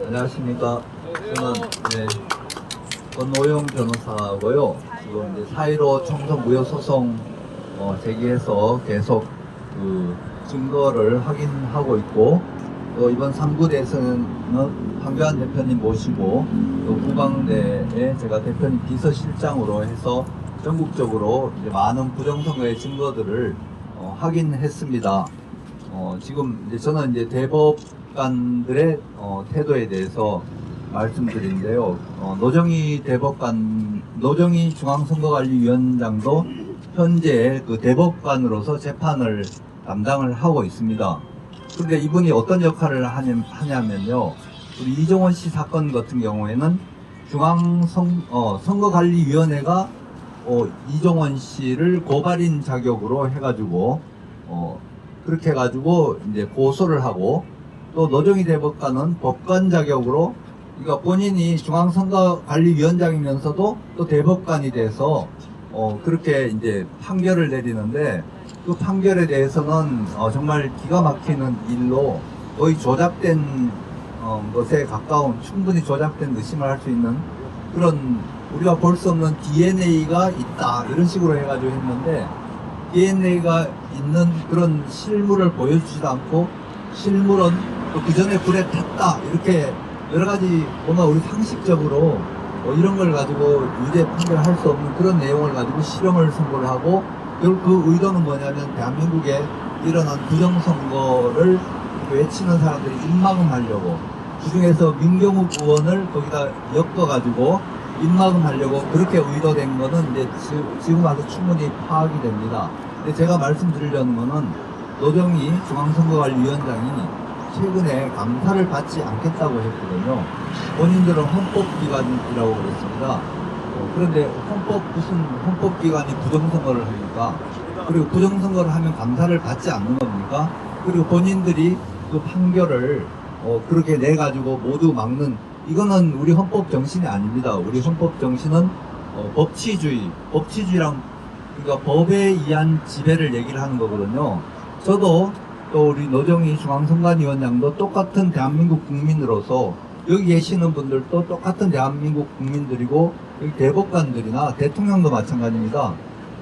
안녕하십니까. 저는 권호영 변호사고요. 지금 이제 4.15 총선 무효 소송 제기해서 계속 그 증거를 확인하고 있고, 또 이번 3구대에서는 황교안 대표님 모시고 또 후광대에 제가 대표님 비서실장으로 해서 전국적으로 이제 많은 부정선거의 증거들을 확인했습니다. 지금 이제 저는 이제 대법관들의 태도에 대해서 말씀드리는데요. 노정희 중앙선거관리위원장도 현재 그 대법관으로서 재판을 담당을 하고 있습니다. 그런데 이분이 어떤 역할을 하냐면요. 우리 이종원 씨 사건 같은 경우에는 중앙선거관리위원회가 이종원 씨를 고발인 자격으로 해가지고 그렇게 해가지고 이제 고소를 하고, 또 노정희 대법관은 법관 자격으로, 그러니까 본인이 중앙선거관리위원장이면서도 또 대법관이 돼서 그렇게 이제 판결을 내리는데, 그 판결에 대해서는 정말 기가 막히는 일로 거의 조작된 것에 가까운, 충분히 조작된 의심을 할 수 있는 그런, 우리가 볼 수 없는 DNA가 있다 이런 식으로 해가지고 했는데, DNA가 있는 그런 실물을 보여주지도 않고, 실물은 그 전에 불에 탔다 이렇게 여러 가지 뭔가 우리 상식적으로 이런 걸 가지고 유죄 판결할 수 없는 그런 내용을 가지고 실형을 선고를 하고, 결국 그 의도는 뭐냐면 대한민국에 일어난 부정선거를 외치는 사람들이 입막음하려고, 그중에서 민경욱 의원을 거기다 엮어가지고 입막음하려고 그렇게 의도된 거는 이제 지금 와서 충분히 파악이 됩니다. 근데 제가 말씀드리려는 거는, 노정희 중앙선거관리위원장이 최근에 감사를 받지 않겠다고 했거든요. 본인들은 헌법기관이라고 그랬습니다. 그런데 무슨 헌법기관이 부정선거를 합니까? 그리고 부정선거를 하면 감사를 받지 않는 겁니까? 그리고 본인들이 그 판결을 그렇게 내가지고 모두 막는, 이거는 우리 헌법 정신이 아닙니다. 우리 헌법 정신은 법치주의랑 그러니까 법에 의한 지배를 얘기를 하는 거거든요. 저도 또 우리 노정희 중앙선관위원장도 똑같은 대한민국 국민으로서 여기 계시는 분들도 똑같은 대한민국 국민들이고 여기 대법관들이나 대통령도 마찬가지입니다.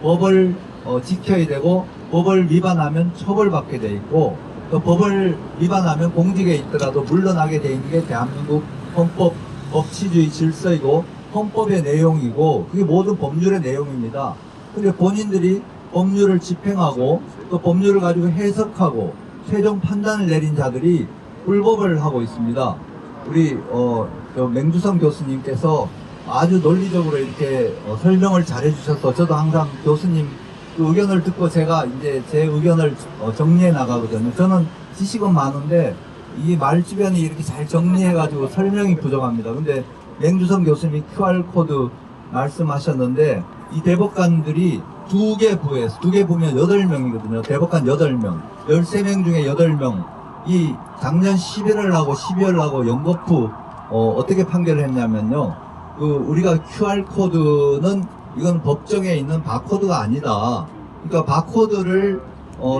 법을 지켜야 되고 법을 위반하면 처벌받게 돼 있고 또 법을 위반하면 공직에 있더라도 물러나게 돼 있는 게 대한민국 헌법 법치주의 질서이고 헌법의 내용이고 그게 모든 법률의 내용입니다. 근데 본인들이 법률을 집행하고 또 법률을 가지고 해석하고 최종 판단을 내린 자들이 불법을 하고 있습니다. 우리 맹주성 교수님께서 아주 논리적으로 이렇게 설명을 잘 해주셔서 저도 항상 교수님 그 의견을 듣고 제가 이제 제 의견을 정리해 나가거든요. 저는 지식은 많은데 이 말 주변이 이렇게 잘 정리해가지고 설명이 부족합니다. 근데 맹주성 교수님이 QR코드 말씀하셨는데 이 대법관들이 두 개 부에서 두 개 보면 8명이거든요. 대법관 8명, 13명 중에 8명. 이 작년 11월하고 12월하고 연거푸 어떻게 판결을 했냐면요. 그 우리가 QR코드는 이건 법정에 있는 바코드가 아니다. 그러니까 바코드를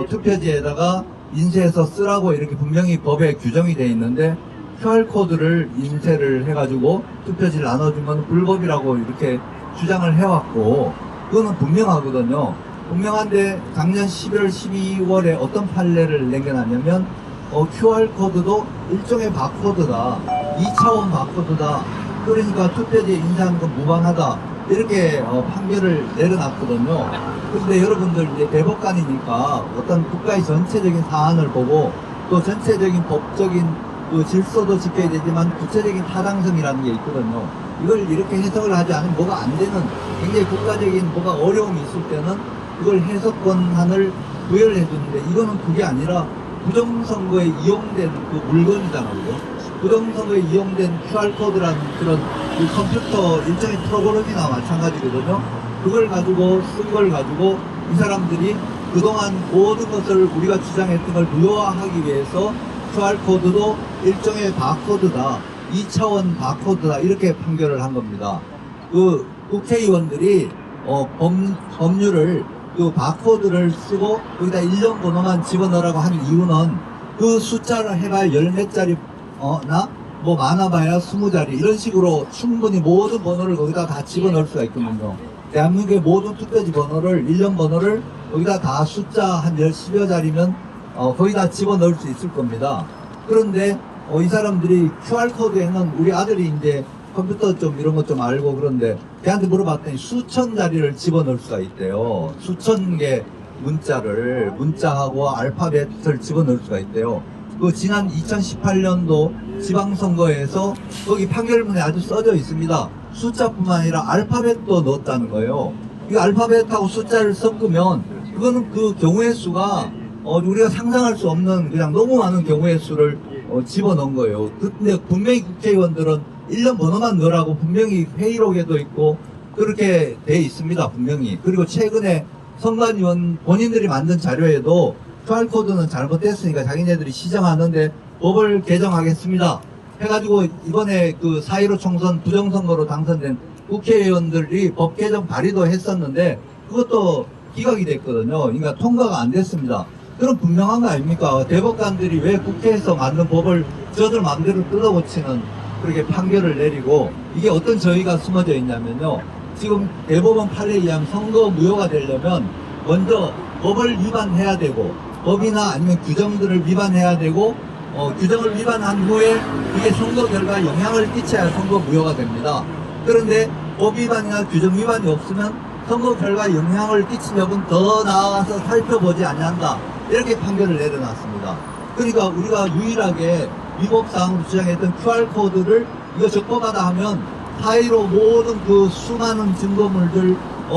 투표지에다가 인쇄해서 쓰라고 이렇게 분명히 법에 규정이 되어 있는데 QR코드를 인쇄를 해가지고 투표지를 나눠준 건 불법이라고 이렇게 주장을 해왔고 그거는 분명하거든요. 분명한데 작년 11월 12월에 어떤 판례를 남겨놨냐면 QR코드도 일종의 바코드다. 2차원 바코드다. 그러니까 투표지에 인쇄하는 건 무방하다. 이렇게 판결을 내려놨거든요. 그런데 여러분들 이제 대법관이니까 어떤 국가의 전체적인 사안을 보고 또 전체적인 법적인 그 질서도 지켜야 되지만 구체적인 타당성이라는 게 있거든요. 이걸 이렇게 해석을 하지 않으면 뭐가 안 되는 굉장히 국가적인 뭐가 어려움이 있을 때는 그걸 해석권한을 부여를 해주는데 이거는 그게 아니라 부정선거에 이용된 그 물건이잖아요. 부정선거에 이용된 QR코드라는 그런 그 컴퓨터 일종의 프로그램이나 마찬가지거든요. 그걸 가지고 쓴 걸 가지고 이 사람들이 그동안 모든 것을 우리가 주장했던 걸 무효화하기 위해서 QR코드도 일종의 바코드다. 2차원 바코드다. 이렇게 판결을 한 겁니다. 그 국회의원들이 법률을 그 바코드를 쓰고 거기다 일련 번호만 집어넣으라고 한 이유는 그 숫자를 해봐야 10몇 자리 나 뭐 많아봐야 20자리 이런 식으로 충분히 모든 번호를 거기다 다 집어넣을 수가 있거든요. 대한민국의 모든 투표지 번호를 일련 번호를 거기다 다 숫자 한 10여 자리면 거기다 집어넣을 수 있을 겁니다. 그런데 이 사람들이 QR코드에는 우리 아들이 이제 컴퓨터 좀 이런 것 좀 알고 그런데 걔한테 물어봤더니 수천 자리를 집어넣을 수가 있대요. 수천 개 문자하고 알파벳을 집어넣을 수가 있대요. 그 지난 2018년도 지방선거에서 거기 판결문에 아주 써져 있습니다. 숫자뿐만 아니라 알파벳도 넣었다는 거예요. 이 알파벳하고 숫자를 섞으면 그거는 그 경우의 수가 우리가 상상할 수 없는 그냥 너무 많은 경우의 수를 집어넣은 거예요. 근데 분명히 국회의원들은 1년 번호만 넣으라고 분명히 회의록에도 있고 그렇게 돼 있습니다. 분명히. 그리고 최근에 선관위원 본인들이 만든 자료에도 QR코드는 잘못됐으니까 자기네들이 시정하는데 법을 개정하겠습니다. 해가지고 이번에 그 4.15 총선 부정선거로 당선된 국회의원들이 법 개정 발의도 했었는데 그것도 기각이 됐거든요. 그러니까 통과가 안 됐습니다. 그럼 분명한 거 아닙니까? 대법관들이 왜 국회에서 만든 법을 저들 마음대로 뜯어고치는 그렇게 판결을 내리고 이게 어떤 저희가 숨어져 있냐면요. 지금 대법원 판례에 의하면 선거 무효가 되려면 먼저 법을 위반해야 되고 법이나 아니면 규정들을 위반해야 되고 규정을 위반한 후에 이게 선거 결과에 영향을 끼쳐야 선거 무효가 됩니다. 그런데 법 위반이나 규정 위반이 없으면 선거 결과에 영향을 끼친 여부는 더 나아가서 살펴보지 아니한다. 이렇게 판결을 내려놨습니다. 그러니까 우리가 유일하게 위법사항으로 주장했던 QR코드를 이거 적법하다 하면 4.15 모든 그 수많은 증거물들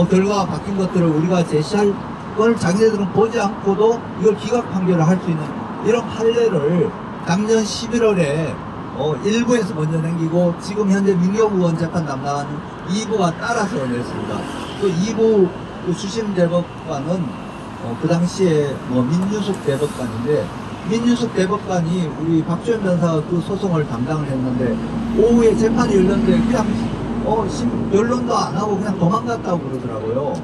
결과가 바뀐 것들을 우리가 제시할 걸 자기네들은 보지 않고도 이걸 기각 판결을 할 수 있는 이런 판례를 작년 11월에 1부에서 먼저 남기고 지금 현재 민경우 의원 재판 담당하는 2부가 따라서 냈습니다. 그 2부 그 주심 대법관은 그 당시에 민유숙 대법관인데 민유숙 대법관이 우리 박주현 변호사가 그 소송을 담당을 했는데 오후에 재판이 열렸는데 그냥 변론도 안 하고 그냥 도망갔다고 그러더라고요.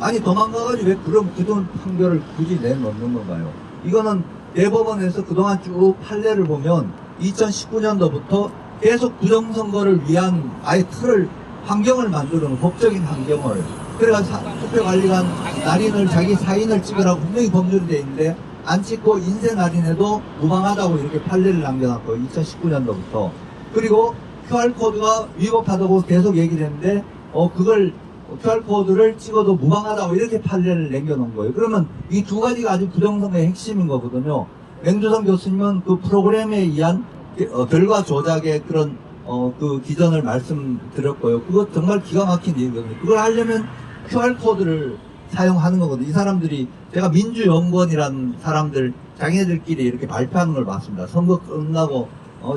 아니 도망가가지고 왜 그럼 그동 판결을 굳이 내놓는 건가요? 이거는 대법원에서 그동안 쭉 판례를 보면 2019년도부터 계속 부정선거를 위한 아예 틀을 환경을 만드는 법적인 환경을 그래서 투표관리관 날인을 자기 사인을 찍으라고 분명히 법률이 돼 있는데 안 찍고 인쇄 날인해도 무방하다고 이렇게 판례를 남겨놨고 2019년도부터 그리고 QR코드가 위법하다고 계속 얘기를 했는데 그걸 QR코드를 찍어도 무방하다고 이렇게 판례를 남겨놓은 거예요. 그러면 이 두 가지가 아주 부정선거의 핵심인 거거든요. 맹주성 교수님은 그 프로그램에 의한 결과 조작의 그런 그 기전을 말씀드렸고요. 그거 정말 기가 막힌 얘기거든요. 그걸 하려면 QR코드를 사용하는 거거든요. 이 사람들이 제가 민주연구원이라는 사람들 자기네들끼리 이렇게 발표하는 걸 봤습니다. 선거 끝나고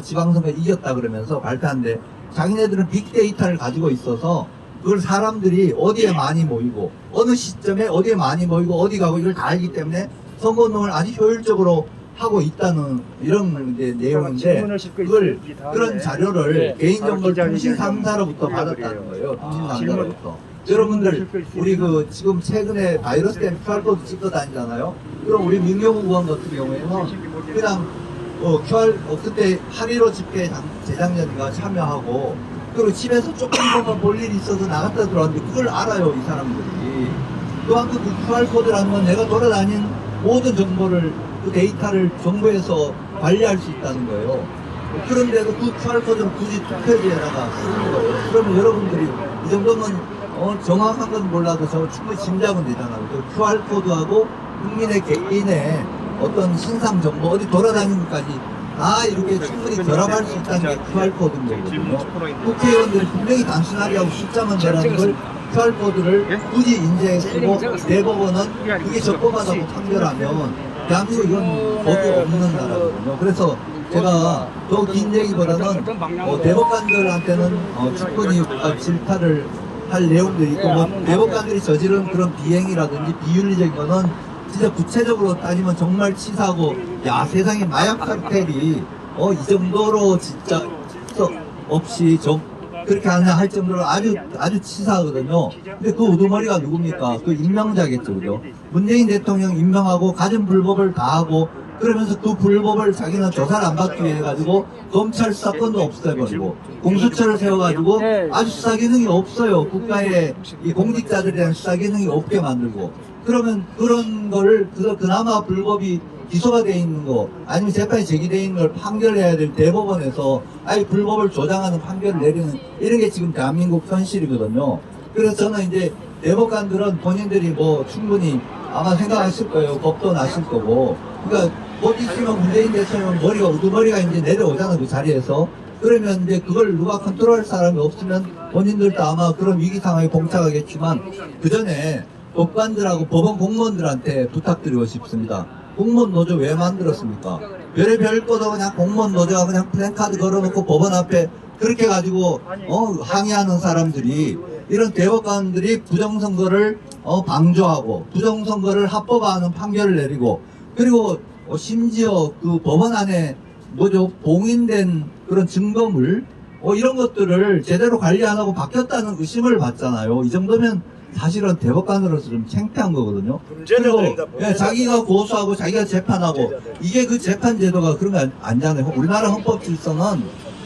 지방선거 이겼다 그러면서 발표하는데 자기네들은 빅데이터를 가지고 있어서 그걸 사람들이 어디에 많이 모이고 어느 시점에 어디에 많이 모이고 어디 가고 이걸 다 알기 때문에 선거운동을 아주 효율적으로 하고 있다는 이런 이제 내용인데 그런 자료를 개인정보 통신 3사로부터 받았다는 거예요. 통신 3사로부터. 여러분들 우리 그 지금 최근에 바이러스 때문에 QR코드 찍고 다니잖아요. 그럼 우리 민경우 의원 같은 경우에는 그냥 그때 8.15 집회 재작년인가 참여하고 그리고 집에서 조금만 볼 일이 있어서 나갔다 들어왔는데 그걸 알아요 이 사람들이. 그만큼 그 QR코드라는 건 내가 돌아다닌 모든 정보를 그 데이터를 정부에서 관리할 수 있다는 거예요. 그런데도 그 QR코드는 굳이 투표지에다가 쓰는 거예요. 그러면 여러분들이 이 정도면 정확한 건 몰라도 충분히 짐작은 되잖아요. 그 QR코드하고 국민의 개인의 어떤 신상 정보 어디 돌아다니는 것까지 다 이렇게 충분히 결합할 수 있다는 게 QR코드인 거거든요. 국회의원들이 분명히 단순하게 하고 숫자만 내라는 걸 QR코드를 굳이 인쇄했고 대법원은 그게 적법하다고 판결하면 대한민국 이건 법이 없는 나라거든요. 그래서 제가 더 긴 얘기보다는 대법관들한테는 충분히 질타를 할 내용들이 있고 대법관들이 저지른 그런 비행이라든지 비윤리적인 거는 진짜 구체적으로 따지면 정말 치사하고 세상에 마약 카르텔이 이 정도로 진짜 없이 그렇게 하냐 할 정도로 아주 치사하거든요. 근데 그 우두머리가 누굽니까? 그 임명자겠죠, 그죠? 문재인 대통령 임명하고 가진 불법을 다 하고 그러면서 그 불법을 자기는 조사를 안 받기 위해 가지고 검찰 수사권도 없애버리고 공수처를 세워가지고 아주 수사 기능이 없어요. 국가의 이 공직자들에 대한 수사 기능이 없게 만들고 그러면 그런 거를 그나마 불법이 기소가 돼 있는 거 아니면 재판이 제기돼 있는 걸 판결해야 될 대법원에서 아예 불법을 조장하는 판결을 내리는 이런 게 지금 대한민국 현실이거든요. 그래서 저는 이제 대법관들은 본인들이 충분히 아마 생각하실 거예요. 겁도 나실 거고. 그러니까 곧 있으면 문재인 대통령 머리가 우두머리가 이제 내려오잖아 그 자리에서. 그러면 이제 그걸 누가 컨트롤할 사람이 없으면 본인들도 아마 그런 위기 상황에 봉착하겠지만 그 전에 법관들하고 법원 공무원들한테 부탁드리고 싶습니다. 공무원 노조 왜 만들었습니까? 별의별 것도 그냥 공무원 노조가 그냥 플랜카드 걸어놓고 법원 앞에 그렇게 가지고 항의하는 사람들이 이런 대법관들이 부정선거를 방조하고 부정선거를 합법화하는 판결을 내리고 그리고 심지어 그 법원 안에 봉인된 그런 증거물 이런 것들을 제대로 관리 안 하고 바뀌었다는 의심을 받잖아요. 이 정도면 사실은 대법관으로서 좀 창피한 거거든요. 그리고 자기가 고소하고 자기가 재판하고 이게 그 재판 제도가 그런 거 아니잖아요. 우리나라 헌법 질서는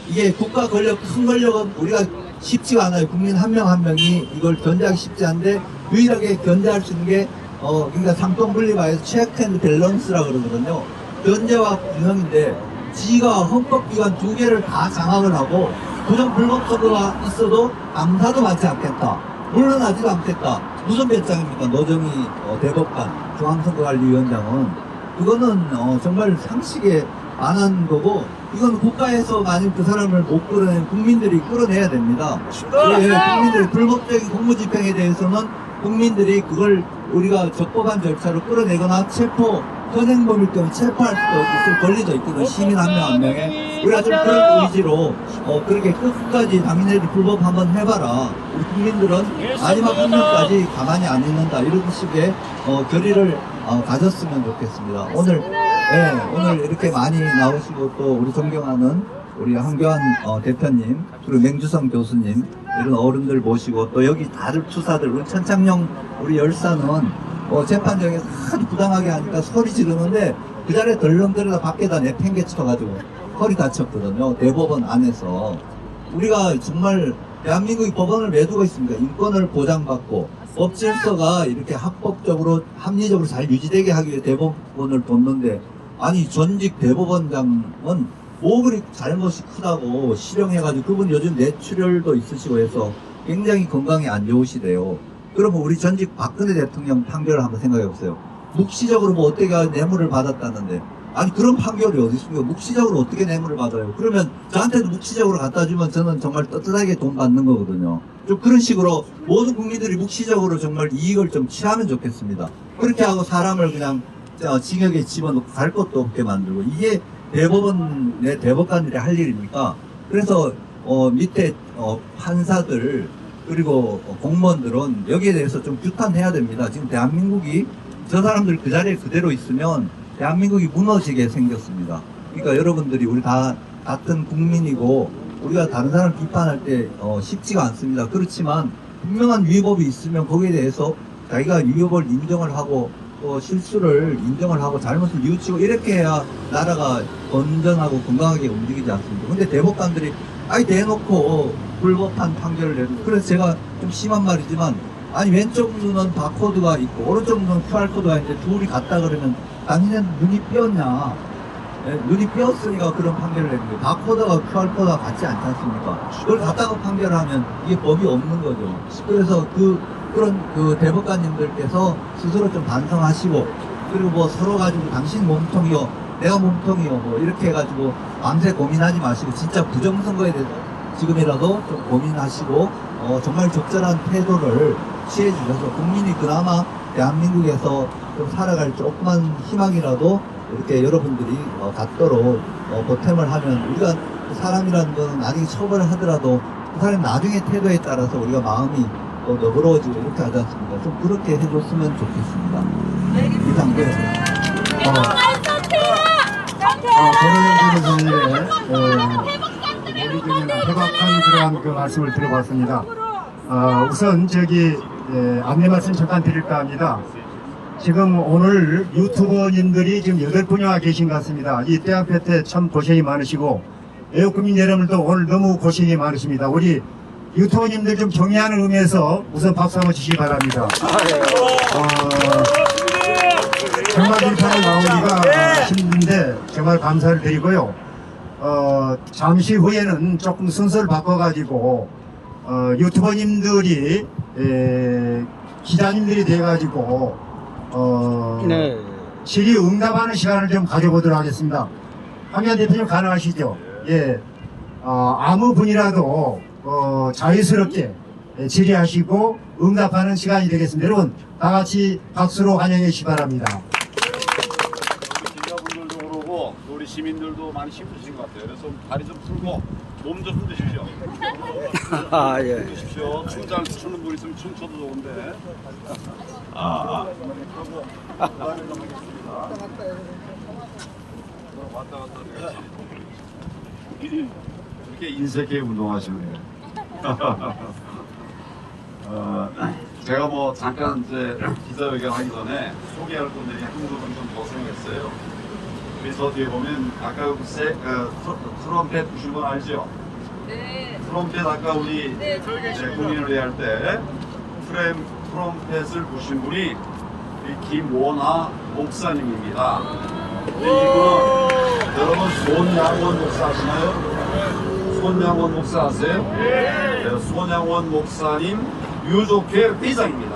이게 국가 권력, 큰 권력은 우리가 쉽지가 않아요. 국민 한 명 한 명이 이걸 견제하기 쉽지 않은데 유일하게 견제할 수 있는 게 그러니까 삼통분립화해서 체크 앤드 밸런스라 그러거든요. 견제와 균형인데 지가 헌법기관 2개를 다 장악을 하고 부정불법 선거가 있어도 감사도 받지 않겠다. 물러나지도 않겠다. 무슨 배짱입니까? 노정희 대법관 중앙선거관리위원장은 그거는 정말 상식에 반한 거고 이건 국가에서 만약 그 사람을 못 끌어내면 국민들이 끌어내야 됩니다. 국민들이 불법적인 공무집행에 대해서는 국민들이 그걸 우리가 적법한 절차로 끌어내거나 현행범일 경우 체포할 수도 있을 권리도 있거든. 시민 한 명 한 명에 우리가 좀 그런 의지로 그렇게 끝까지 당신들이 불법 한번 해봐라. 우리 국민들은 마지막 한 명까지 가만히 안 있는다. 이런 식의 결의를 가졌으면 좋겠습니다. 오늘 이렇게 많이 나오시고 또 우리 존경하는 우리 한교안 대표님 그리고 맹주성 교수님 이런 어른들 모시고 또 여기 다들 투사들 우리 천창용 우리 열사는 재판정에서 아주 부당하게 하니까 소리 지르는데 그 자리에 덜렁덜렁 밖에다 내팽개쳐가지고 허리 다쳤거든요. 대법원 안에서. 우리가 정말 대한민국이 법원을 왜 두고 있습니까? 인권을 보장받고 법 질서가 이렇게 합법적으로 합리적으로 잘 유지되게 하기 위해 대법원을 뒀는데, 아니 전직 대법원장은 뭐 그리 잘못이 크다고 실형해가지고, 그분 요즘 뇌출혈도 있으시고 해서 굉장히 건강이 안 좋으시대요. 그러면 우리 전직 박근혜 대통령 판결을 한번 생각해 보세요. 묵시적으로 뭐 어떻게 뇌물을 받았다는데, 아니 그런 판결이 어디 있습니까? 묵시적으로 어떻게 뇌물을 받아요? 그러면 저한테도 묵시적으로 갖다 주면 저는 정말 떳떳하게 돈 받는 거거든요. 좀 그런 식으로 모든 국민들이 묵시적으로 정말 이익을 좀 취하면 좋겠습니다. 그렇게 하고 사람을 그냥 징역에 집어넣고 갈 것도 없게 만들고, 이게 대법원의 대법관들이 할 일입니까? 그래서 밑에 판사들 그리고 공무원들은 여기에 대해서 좀 규탄해야 됩니다. 지금 대한민국이 저 사람들 그 자리에 그대로 있으면 대한민국이 무너지게 생겼습니다. 그러니까 여러분들이 우리 다 같은 국민이고, 우리가 다른 사람 비판할 때 쉽지가 않습니다. 그렇지만 분명한 위법이 있으면 거기에 대해서 자기가 위법을 인정을 하고 또 실수를 인정을 하고 잘못을 뉘우치고, 이렇게 해야 나라가 건전하고 건강하게 움직이지 않습니까? 근데 대법관들이 아니 대놓고 불법한 판결을 내는, 그래서 제가 좀 심한 말이지만, 아니 왼쪽 눈은 바코드가 있고 오른쪽 눈은 QR코드가 있는데 둘이 같다 그러면 당신은 눈이 삐었냐? 눈이 삐었으니까 그런 판결을 내는 거예요. 바코드가 QR코드가 같지 않지 않습니까? 그걸 갖다가 판결하면 이게 법이 없는 거죠. 그래서 그런 대법관님들께서 스스로 좀 반성하시고, 그리고 뭐 서로 가지고 당신 몸통이요, 내가 몸통이요, 뭐 이렇게 해가지고 밤새 고민하지 마시고, 진짜 부정선거에 대해서 지금이라도 좀 고민하시고 정말 적절한 태도를 취해 주셔서 국민이 그나마 대한민국에서 좀 살아갈 조그만 희망이라도 이렇게 여러분들이 갖도록 보탬을 하면, 우리가 사람이라는 건 나중에 처벌을 하더라도 그 사람 나중에 태도에 따라서 우리가 마음이 너그러워지고 이렇게 하지 않습니까? 좀 그렇게 해줬으면 좋겠습니다. 이상도요. 도로연 변호사의 해박한 그러한 그 말씀을 들어봤습니다. 우선 안내 말씀 잠깐 드릴까 합니다. 지금 오늘 유튜버님들이 지금 8분이나 계신 것 같습니다. 이 떼학볕 때 참 고생이 많으시고, 애국민 여러분들도 오늘 너무 고생이 많으십니다. 우리 유튜버님들 좀 격려하는 의미에서 우선 박수 한번 주시기 바랍니다. 정말 비판을 나오기가 힘든데 정말 감사를 드리고요. 잠시 후에는 조금 순서를 바꿔가지고 유튜버님들이 기자님들이 돼가지고 질의응답하는 시간을 좀 가져보도록 하겠습니다. 황교안 대표님 가능하시죠? 예. 아무 분이라도 자유스럽게 질의하시고 응답하는 시간이 되겠습니다. 여러분 다 같이 박수로 환영해 주시기 바랍니다. 기자분들도 그러고 우리 시민들도 많이 힘드신 것 같아요. 그래서 다리 좀 풀고 몸 좀 흔드십시오. 예. 흔드십시오. 춤 잘 추는 분 있으면 춤춰도 좋은데. 왔다 갔다 이렇게 인색하게 운동하시네요. 제가 뭐 잠깐 이제 기자회견 하기 전에 소개할 분들이 한두 분 좀 고생했어요. 그래서 뒤에 보면 아까 트럼펫 보신 분 알죠? 네. 트럼펫 아까 우리 국민을 할 때 트럼펫을 보신 분이 김원하 목사님입니다. 근데 이분은 여러분 손양원 목사 아시나요? 손양원 목사 아세요? 네. 손양원 목사님 유족회 회장입니다.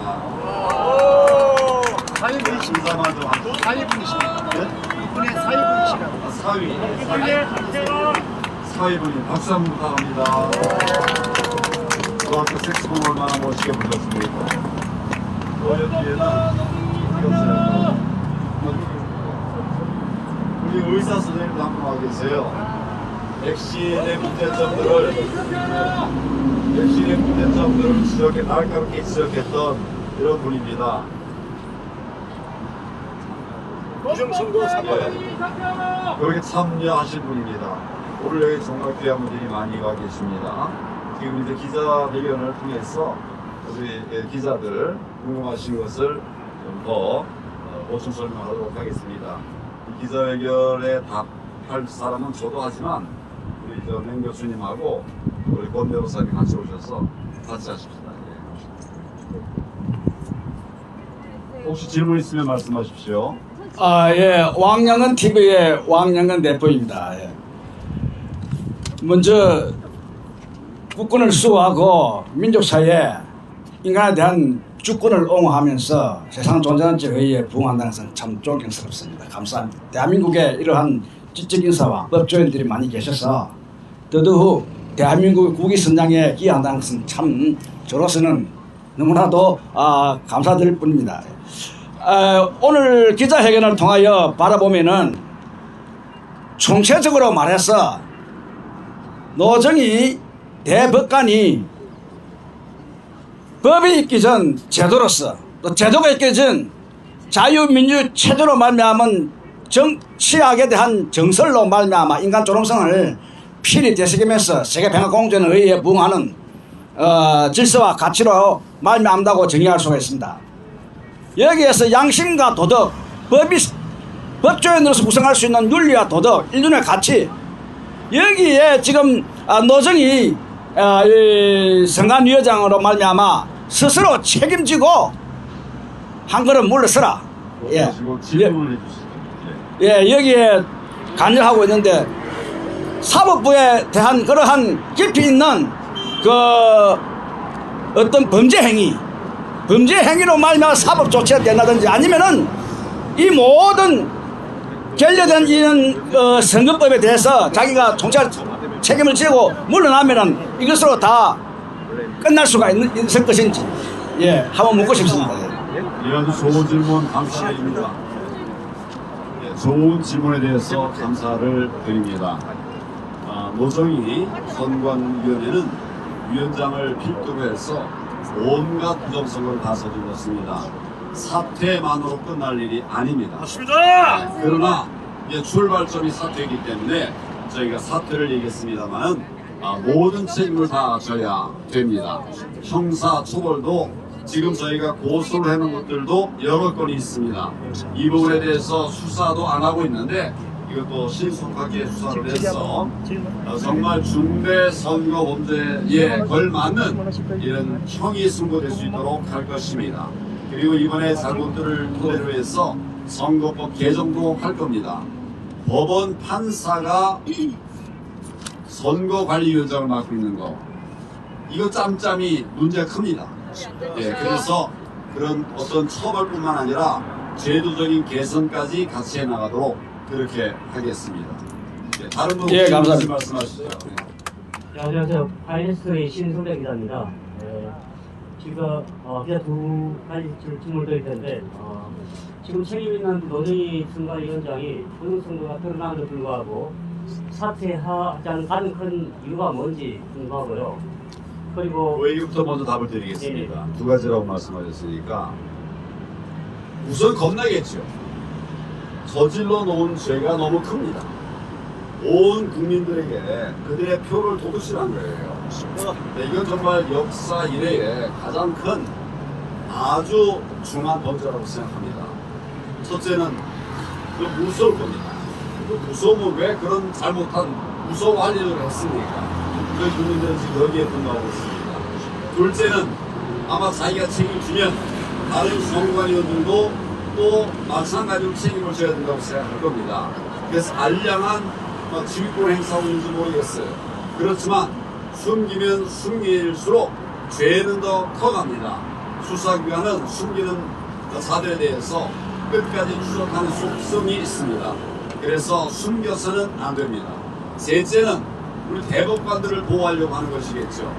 사위분이십니다. 사위분이십니다. 이분의 사위분이시라고. 사위분이 박수 한번 부탁합니다. 중학교 색소폰 얼마나 멋지게 불렀습니까? 여기에는 우리 의사 선생님도 한 분 와 계세요. 백신의 문제점들을 날카롭게 지적했던 이런 분입니다. 부정선거 그렇게 참여하신 분입니다. 오늘 여기 정말 귀한 분들이 많이 와 계십니다. 지금 이제 기자회견을 통해서 우리 기자들 궁금하신 것을 좀 더 보충 설명하도록 하겠습니다. 이 기자회견에 답할 사람은 저도 하지만 우리 맹 교수님하고 우리 권 변호사님 같이 오셔서 같이 하십시다. 예. 혹시 질문 있으면 말씀하십시오. 예, 왕영은 TV의 왕영은 대표입니다. 예. 먼저 국권을 수호하고 민족사회에 인간에 대한 주권을 옹호하면서 세상 존재하는 의회에 부응한다는 것은 참 존경스럽습니다. 감사합니다. 대한민국에 이러한 지적 인사와 법조인들이 많이 계셔서 더더욱 대한민국 국위 선양에 기여한다는 것은 참 저로서는 너무나도 감사드릴 뿐입니다. 오늘 기자회견을 통하여 바라보면은 총체적으로 말해서 노정희 대법관이 법이 있기 전 제도로서 또 제도가 있기 전 자유민주 체제로 말미암은 정치학에 대한 정설로 말미암아 인간 존엄성을 필히 되새기면서 세계평화공존의 의의에 부응하는 질서와 가치로 말미암다고 정의할 수가 있습니다. 여기에서 양심과 도덕, 법조인으로서 구성할 수 있는 윤리와 도덕, 인륜의 가치, 여기에 지금 노정희 선관위원장으로 말미암아 스스로 책임지고 한 걸음 물러서라. 예. 질문을 해주시죠. 예, 여기에 관여하고 있는데 사법부에 대한 그러한 깊이 있는 그 어떤 범죄 행위로 말미암아 사법 조치가 된다든지 아니면은 이 모든 결여된 이런 선거법에 대해서 자기가 총체적 책임을 지고 물러나면은 이것으로 다 끝날 수가 있을 것인지 한번 묻고 싶습니다. 아주 좋은 질문 감사드립니다. 좋은 질문에 대해서 감사를 드립니다. 노정희 선관위원회는 위원장을 필두로 해서 온갖 부정선거를 다 저질렀습니다. 사퇴만으로 끝날 일이 아닙니다. 맞습니다. 그러나 출발점이 사퇴이기 때문에 저희가 사퇴를 얘기했습니다만 모든 책임을 다 져야 됩니다. 형사 처벌도 지금 저희가 고소를 해놓은 것들도 여러 건이 있습니다. 이 부분에 대해서 수사도 안 하고 있는데 이것도 신속하게 수사를 해서 정말 중대 선거 범죄에 걸맞는 이런 형이 선고될 수 있도록 할 것입니다. 그리고 이번에 잘못들을 토대로 해서 선거법 개정도 할 겁니다. 법원 판사가 선거관리위원장을 맡고 있는 거 이거 짬짬이 문제가 큽니다. 그래서 그런 어떤 처벌뿐만 아니라 제도적인 개선까지 같이 해나가도록 그렇게 하겠습니다. 다른 분 감사합니다. 말씀하시죠. 안녕하세요. IS의 신성대 기자입니다. 지금 기자 두 가지 질문을 드릴 텐데 지금 책임 있는 노정희 선관위원장이 부정선거가 드러남에도 불구하고 사퇴하지 않은 가장 큰 이유가 뭔지 궁금하고요. 그리고 그 얘기부터 먼저 답을 드리겠습니다. 두 가지라고 말씀하셨으니까 우선 겁나겠죠. 저질러 놓은 죄가 너무 큽니다. 온 국민들에게 그들의 표를 도둑질한 거예요. 이건 정말 역사 이래에 가장 큰 아주 중한 범죄라고 생각합니다. 첫째는 무서울 겁니다. 무서우면 왜 그런 잘못한 무서워할 일을 했습니까? 그 국민들은 지금 여기에 분노하고 있습니다. 둘째는 아마 자기가 책임지면 다른 선관위원들도 또 마찬가지로 책임을 져야 된다고 생각할 겁니다. 그래서 알량한 지휘권을 행사하고 있는지 모르겠어요. 그렇지만 숨기면 숨길수록 죄는 더 커갑니다. 수사기관은 숨기는 사들에 대해서 끝까지 추적하는 속성이 있습니다. 그래서 숨겨서는 안 됩니다. 셋째는 우리 대법관들을 보호하려고 하는 것이겠죠.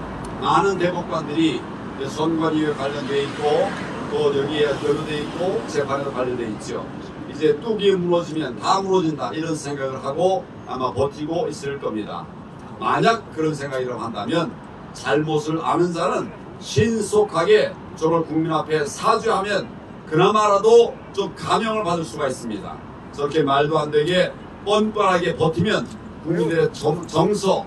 많은 대법관들이 선관위에 관련되어 있고 또 여기에 연루되어 있고 재판에도 관련되어 있죠. 이제 뚝이 무너지면 다 무너진다 이런 생각을 하고 아마 버티고 있을 겁니다. 만약 그런 생각이라고 한다면 잘못을 아는 자는 신속하게 저걸 국민 앞에 사죄하면 그나마라도 좀 감형을 받을 수가 있습니다. 저렇게 말도 안 되게 뻔뻔하게 버티면 국민들의 정서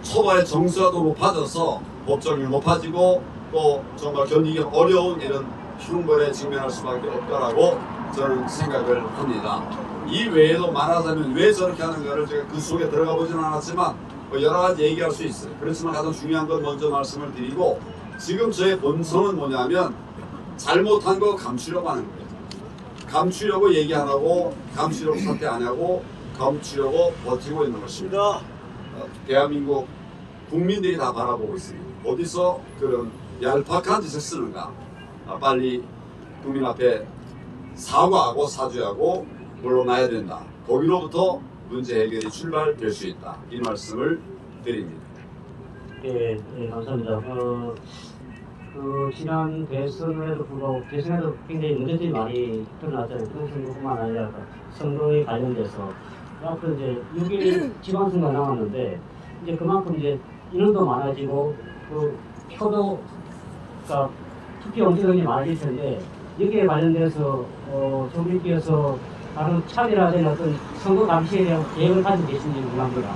초과의 정수가도 높아져서 법정이 높아지고 또 정말 견디기 어려운 이런 흉벌에 직면할 수밖에 없다라고 저는 생각을 합니다. 이 외에도 말하자면 왜 저렇게 하는가를 제가 그 속에 들어가 보지는 않았지만 뭐 여러 가지 얘기할 수 있어요. 그렇지만 가장 중요한 건 먼저 말씀을 드리고, 지금 저의 본성은 뭐냐면 잘못한 거 감추려고 하는 거예요. 감추려고 얘기 안 하고, 감추려고 사퇴 안 하고, 감추려고 버티고 있는 것입니다. 대한민국 국민들이 다 바라보고 있습니다. 어디서 그런 얄팍한 짓을 쓰는가. 빨리 국민 앞에 사과하고 사죄하고 물러나야 된다. 거기로부터 문제 해결이 출발될 수 있다. 이 말씀을 드립니다. 예, 감사합니다. 지난 대선에도 불구하고 대선에도 굉장히 문제들이 많이 드러났잖아요. 부동산뿐만 아니라 선거에 관련돼서. 앞으로 이제 6일 지방선거가 남았는데 이제 그만큼 이제 인원도 많아지고 그 표도, 그러니까 투표 엄청나게 많아질 텐데 여기에 관련돼서 정부께서 다른 차별화된 어떤 선거 감시에 대한 계획을 가지고 계신지 궁금합니다.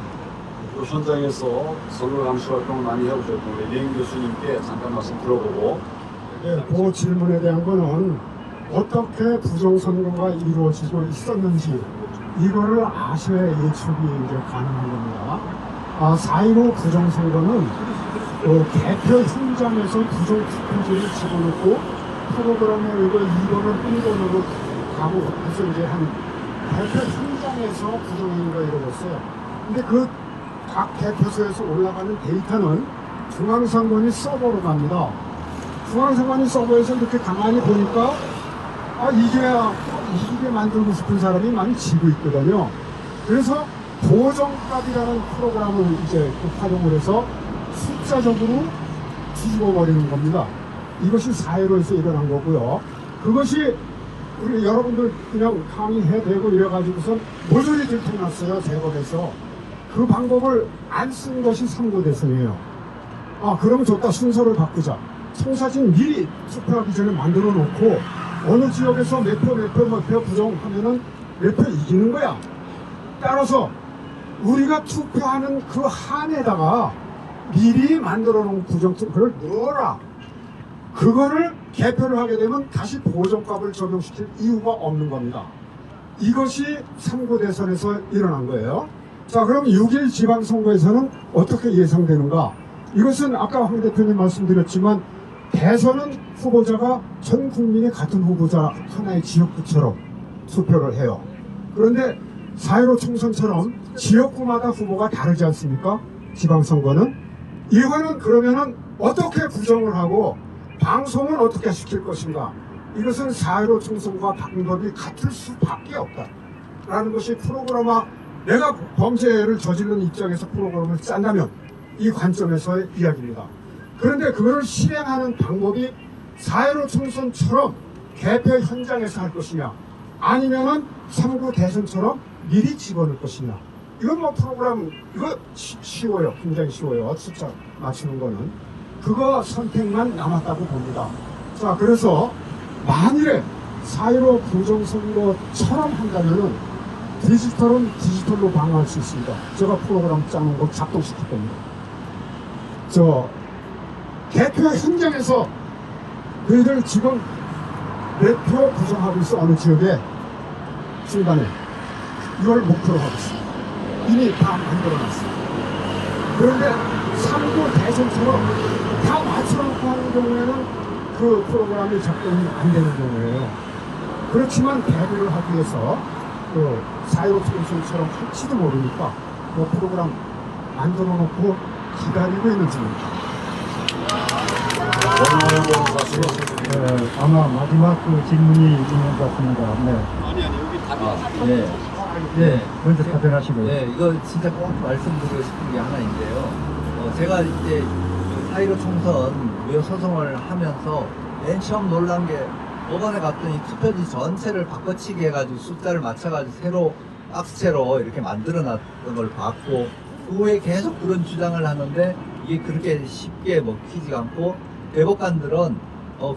또 현장에서 선거 감시 활동을 많이 해오셨던 우리 링 교수님께 잠깐 말씀 들어보고. 네, 그 질문에 대한 거는 어떻게 부정선거가 이루어지고 있었는지 이거를 아셔야 예측이 이제 가능한 겁니다. 4.15 부정선거는 개표 현장에서 부정투표지를 집어넣고 프로그램에 이거 2번을 끈건으로 가고 해서 이제 한 개표 현장에서 부정행위가 이루어졌어요. 근데 그 각 개표소에서 올라가는 데이터는 중앙선관위 서버로 갑니다. 중앙선관위 서버에서 이렇게 가만히 보니까 이게 만들고 싶은 사람이 많이 지고 있거든요. 그래서 보정값이라는 프로그램을 이제 활용을 해서 숫자적으로 뒤집어 버리는 겁니다. 이것이 4.15에서 일어난 거고요. 그것이 우리 여러분들 그냥 항의해대고 이래가지고선 모조리 들통났어요. 대법에서. 그 방법을 안 쓴 것이 3구 대선이에요. 그러면 좋다. 순서를 바꾸자. 청사진 미리 투표하기 전에 만들어 놓고 어느 지역에서 몇 표 부정하면은 몇 표 이기는 거야. 따라서 우리가 투표하는 그 한에다가 미리 만들어 놓은 부정투표를 넣어라. 그거를 개표를 하게 되면 다시 보정값을 적용시킬 이유가 없는 겁니다. 이것이 3구 대선에서 일어난 거예요. 자, 그럼 6일 지방선거에서는 어떻게 예상되는가? 이것은 아까 황 대표님 말씀드렸지만 대선은 후보자가 전 국민이 같은 후보자 하나의 지역구처럼 투표를 해요. 그런데 4.15 총선처럼 지역구마다 후보가 다르지 않습니까? 지방선거는. 이거는 그러면은 어떻게 부정을 하고 방송은 어떻게 시킬 것인가? 이것은 4.15 총선과 방법이 같을 수밖에 없다. 라는 것이 프로그래머, 내가 범죄를 저지른 입장에서 프로그램을 짠다면 이 관점에서의 이야기입니다. 그런데 그거를 실행하는 방법이 4.15 총선처럼 개표 현장에서 할 것이냐, 아니면은 3구 대선처럼 미리 집어넣을 것이냐. 이건 뭐 프로그램, 이거 쉬워요. 굉장히 쉬워요. 숫자 맞추는 거는. 그거 선택만 남았다고 봅니다. 자, 그래서 만일에 4.15 부정선거처럼 한다면은 디지털은 디지털로 방어할 수 있습니다. 제가 프로그램 짜는 거 작동시킬 겁니다. 개표 현장에서 너희들 지금 몇 표 부정하고 있어? 어느 지역에? 중간에. 이걸 목표로 하고 있습니다. 이미 다 만들어놨어요. 그런데 3구 대선처럼 다 맞춰놓고 하는 경우에는 그 프로그램이 작동이 안 되는 경우예요. 그렇지만 대비를 하기 위해서 4.15 총선처럼 할지도 모르니까 그 프로그램 만들어 놓고 기다리고 있는 중입니다. 아마 마지막 그 질문이 있는 것 같습니다. 네. 아니 여기 답이 네. 먼저 답변하시고요. 네, 이거 진짜 꼭 말씀드리고 싶은 게 하나 있는데요. 제가 이제 4.15 총선 무효 소송을 하면서 맨 처음 놀란 게 법원에 갔더니 투표지 전체를 바꿔치기 해가지고 숫자를 맞춰가지고 새로 박스채로 이렇게 만들어놨던 걸 봤고, 그 후에 계속 그런 주장을 하는데 이게 그렇게 쉽게 먹히지가 않고, 대법관들은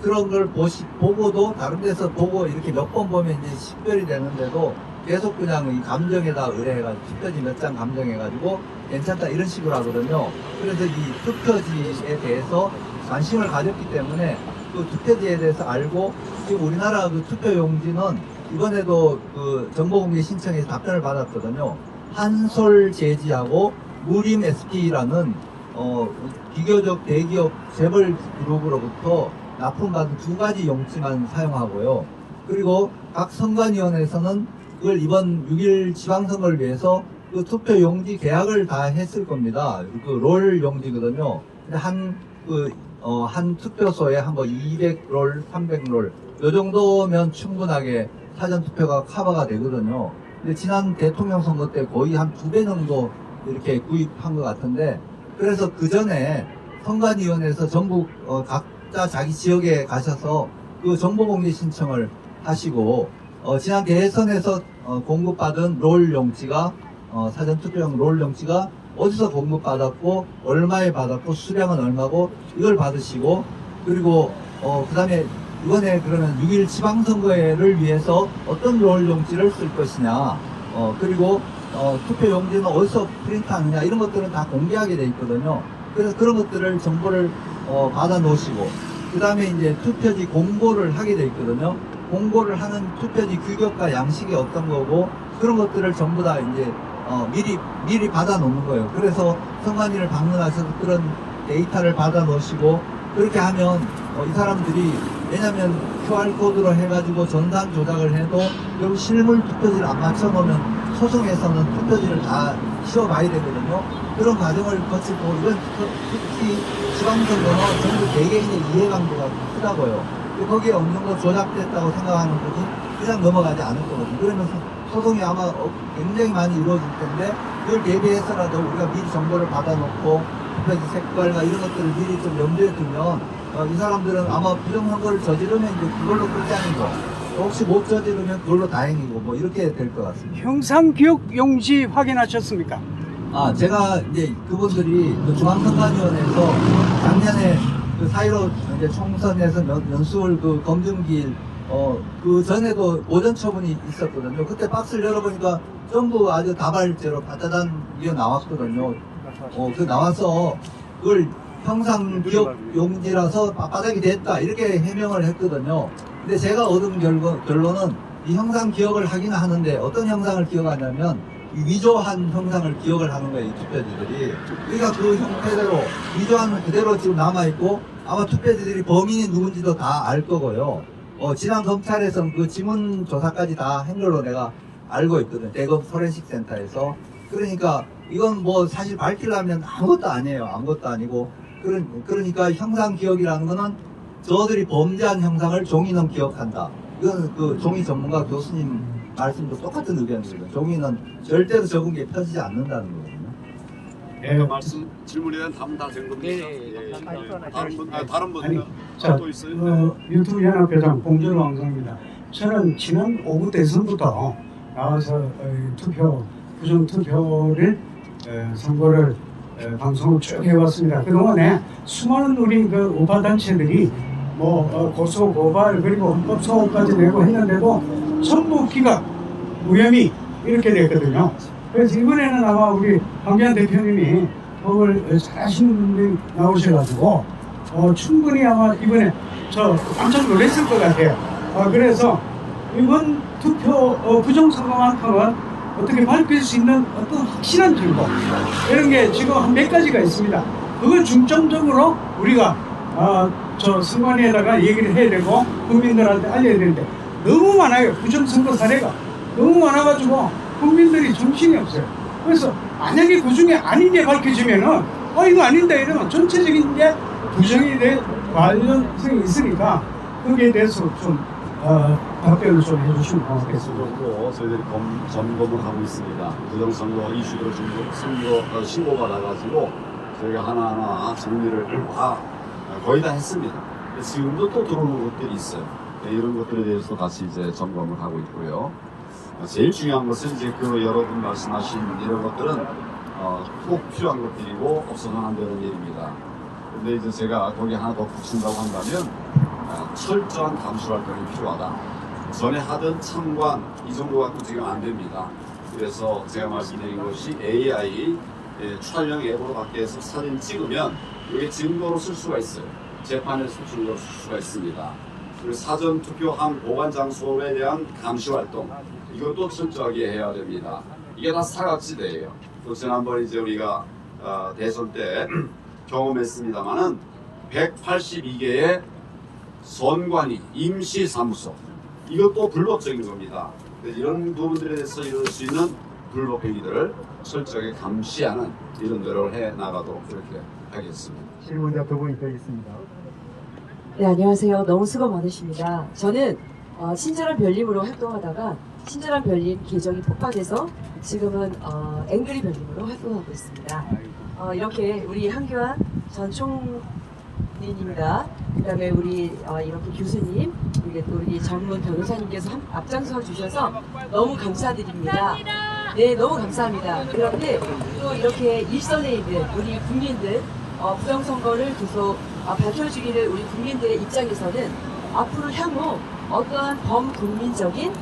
그런 걸 보고도 다른 데서 보고 이렇게 몇 번 보면 이제 식별이 되는데도 계속 그냥 이 감정에다 의뢰해가지고 투표지 몇 장 감정해가지고 괜찮다 이런 식으로 하거든요. 그래서 이 투표지에 대해서 관심을 가졌기 때문에 그 투표지에 대해서 알고 지금 우리나라 그 투표용지는 이번에도 그 정보공개 신청에서 답변을 받았거든요. 한솔 제지하고 무림 SP라는 비교적 대기업 재벌 그룹으로부터 납품받은 2가지 용지만 사용하고요. 그리고 각 선관위원회에서는 그걸 이번 6.1 지방선거를 위해서 그 투표 용지 계약을 다 했을 겁니다. 그 롤 용지거든요. 근데 한 투표소에 한번 200롤, 300롤 요 정도면 충분하게 사전 투표가 커버가 되거든요. 근데 지난 대통령 선거 때 거의 한 2배 정도 이렇게 구입한 것 같은데, 그래서 그 전에 선관위원회에서 전국 각자 자기 지역에 가셔서 그 정보공개 신청을 하시고 지난 대선에서 공급받은 롤 용지가 사전 투표용 롤 용지가 어디서 공급받았고 얼마에 받았고 수량은 얼마고 이걸 받으시고, 그리고 그 다음에 이번에 그러면 6.1 지방선거를 위해서 어떤 롤 용지를 쓸 것이냐, 그리고 투표 용지는 어디서 프린트하느냐 이런 것들은 다 공개하게 돼 있거든요. 그래서 그런 것들을 정보를 받아 놓으시고, 그 다음에 이제 투표지 공고를 하게 돼 있거든요. 공고를 하는 투표지 규격과 양식이 어떤 거고 그런 것들을 전부 다 이제 미리 받아 놓는 거예요. 그래서 선관위를 방문하셔서 그런 데이터를 받아 놓으시고, 그렇게 하면 이 사람들이, 왜냐면 QR코드로 해가지고 전산 조작을 해도 여기 실물 투표지를 안 맞춰 놓으면 소송에서는 투표지를 다 씌워봐야 되거든요. 그런 과정을 거치고, 이건 특히 지방선거는 전부 개개인의 이해관계가 크다고요. 거기에 어느 정도 조작됐다고 생각하는 분이 그냥 넘어가지 않을 거거든요. 그러면서 소송이 아마 굉장히 많이 이루어질 텐데, 그걸 대비해서라도 우리가 미리 정보를 받아놓고 투표지 색깔과 이런 것들을 미리 좀 염두에 두면 이 사람들은 아마 부정선거를 저지르면 이제 그걸로 끝장인 거, 혹시 못 저지르면 그걸로 다행이고 뭐 이렇게 될 것 같습니다. 형상기록 용지 확인하셨습니까? 제가 이제 그분들이 그 중앙선관위원회에서 작년에 그 4.15 이제 총선에서 연수월 그 검증기일 그 전에도 오전 처분이 있었거든요. 그때 박스를 열어보니까 전부 아주 다발제로 바다단 이게 나왔거든요. 그 나와서 그걸 형상 기억 용지라서 바닥이 됐다 이렇게 해명을 했거든요. 근데 제가 얻은 결론은 이 형상 기억을 하긴 하는데 어떤 형상을 기억하냐면 이 위조한 형상을 기억을 하는 거예요, 이 투표지들이. 그러니까 그 형태대로 위조한 그대로 지금 남아있고 아마 투표지들이 범인이 누군지도 다 알 거고요. 지난 검찰에서는 그 지문 조사까지 다 한 걸로 내가 알고 있거든요. 대검 포렌식 센터에서. 그러니까 이건 뭐 사실 밝히려면 아무것도 아니에요. 아무것도 아니고. 그러니까 형상 기억이라는 거는 저들이 범죄한 형상을 종이는 기억한다. 이건 그 종이 전문가 교수님 말씀도 똑같은 의견입니다. 종이는 절대로 적은 게 펴지지 않는다는 거거든요. 질문에 대한 답은 다 된 겁니다. 다른 분 자, 또 있어요? 유튜브 연합회장 봉준호 왕성입니다. 저는 지난 5구 대선부터 나와서 부정 투표를 선거를 방송을 쭉 해왔습니다. 그동안에 수많은 우리 그 우파 단체들이 고소 고발 그리고 헌법 소원까지 내고 했는데도 전부 기각 무혐의 이렇게 됐거든요. 그래서 이번에는 아마 우리 황교안 대표님이 법을 잘 아시는 분들이 나오셔가지고 충분히 아마 이번에 저 깜짝 놀랐을 것 같아요. 그래서 이번 투표 부정선거만큼은 어떻게 밝힐 수 있는 어떤 확실한 증거 이런 게 지금 한 몇 가지가 있습니다. 그걸 중점적으로 우리가 저 선관위에다가 얘기를 해야 되고 국민들한테 알려야 되는데 너무 많아요. 부정선거 사례가 너무 많아가지고 국민들이 정신이 없어요. 그래서 만약에 그 중에 아닌 게 밝혀지면은 이거 아닌데 이러면 전체적인 게 부정이 될 관련성이 있으니까 거기에 대해서 좀 답변을 좀 해주시면 고맙겠습니다. 저희들이 점검을 하고 있습니다. 부정선거 이슈로 신고가 나가지고 저희가 하나하나 정리를 거의 다 했습니다. 지금도 또 들어오는 것들이 있어요. 이런 것들에 대해서 다시 이제 점검을 하고 있고요. 제일 중요한 것은 이제 그 여러분 말씀하신 이런 것들은 꼭 필요한 것들이고 없어서는 안 되는 일입니다. 근데 이제 제가 거기 하나 더 붙인다고 한다면 철저한 감시 활동이 필요하다. 전에 하던 참관 이 정도 갖고 지금 안 됩니다. 그래서 제가 말씀드린 것이 AI 촬영 앱으로 밖에서 사진 찍으면 이게 증거로 쓸 수가 있어요. 재판에서 증거로 쓸 수가 있습니다. 그리고 사전 투표함 보관 장소에 대한 감시 활동 이것도 철저하게 해야 됩니다. 이게 다 사각지대예요. 또 지난번 이제 우리가 대선 때 경험했습니다만은 182개의 선관위 임시사무소 이것도 불법적인 겁니다. 이런 부분들에 대해서 이룰 수 있는 불법 행위들을 철저하게 감시하는 이런 노력을 해 나가도록 그렇게 하겠습니다. 질문자 두 분이 더 있습니다. 네, 안녕하세요. 너무 수고 많으십니다. 저는 친절한 별님으로 활동하다가 친절한 별님 계정이 폭파돼서 지금은 앵그리 별님으로 활동하고 있습니다. 이렇게 우리 한교안 전 총리님과 그다음에 우리 이렇게 교수님 그리고 또 우리 전문 변호사님께서 앞장서 주셔서 너무 감사드립니다. 네, 너무 감사합니다. 그런데 또 이렇게 일선에 있는 우리 국민들 부정선거를 계속 밝혀주기를 우리 국민들의 입장에서는 앞으로 향후 어떠한 범국민적인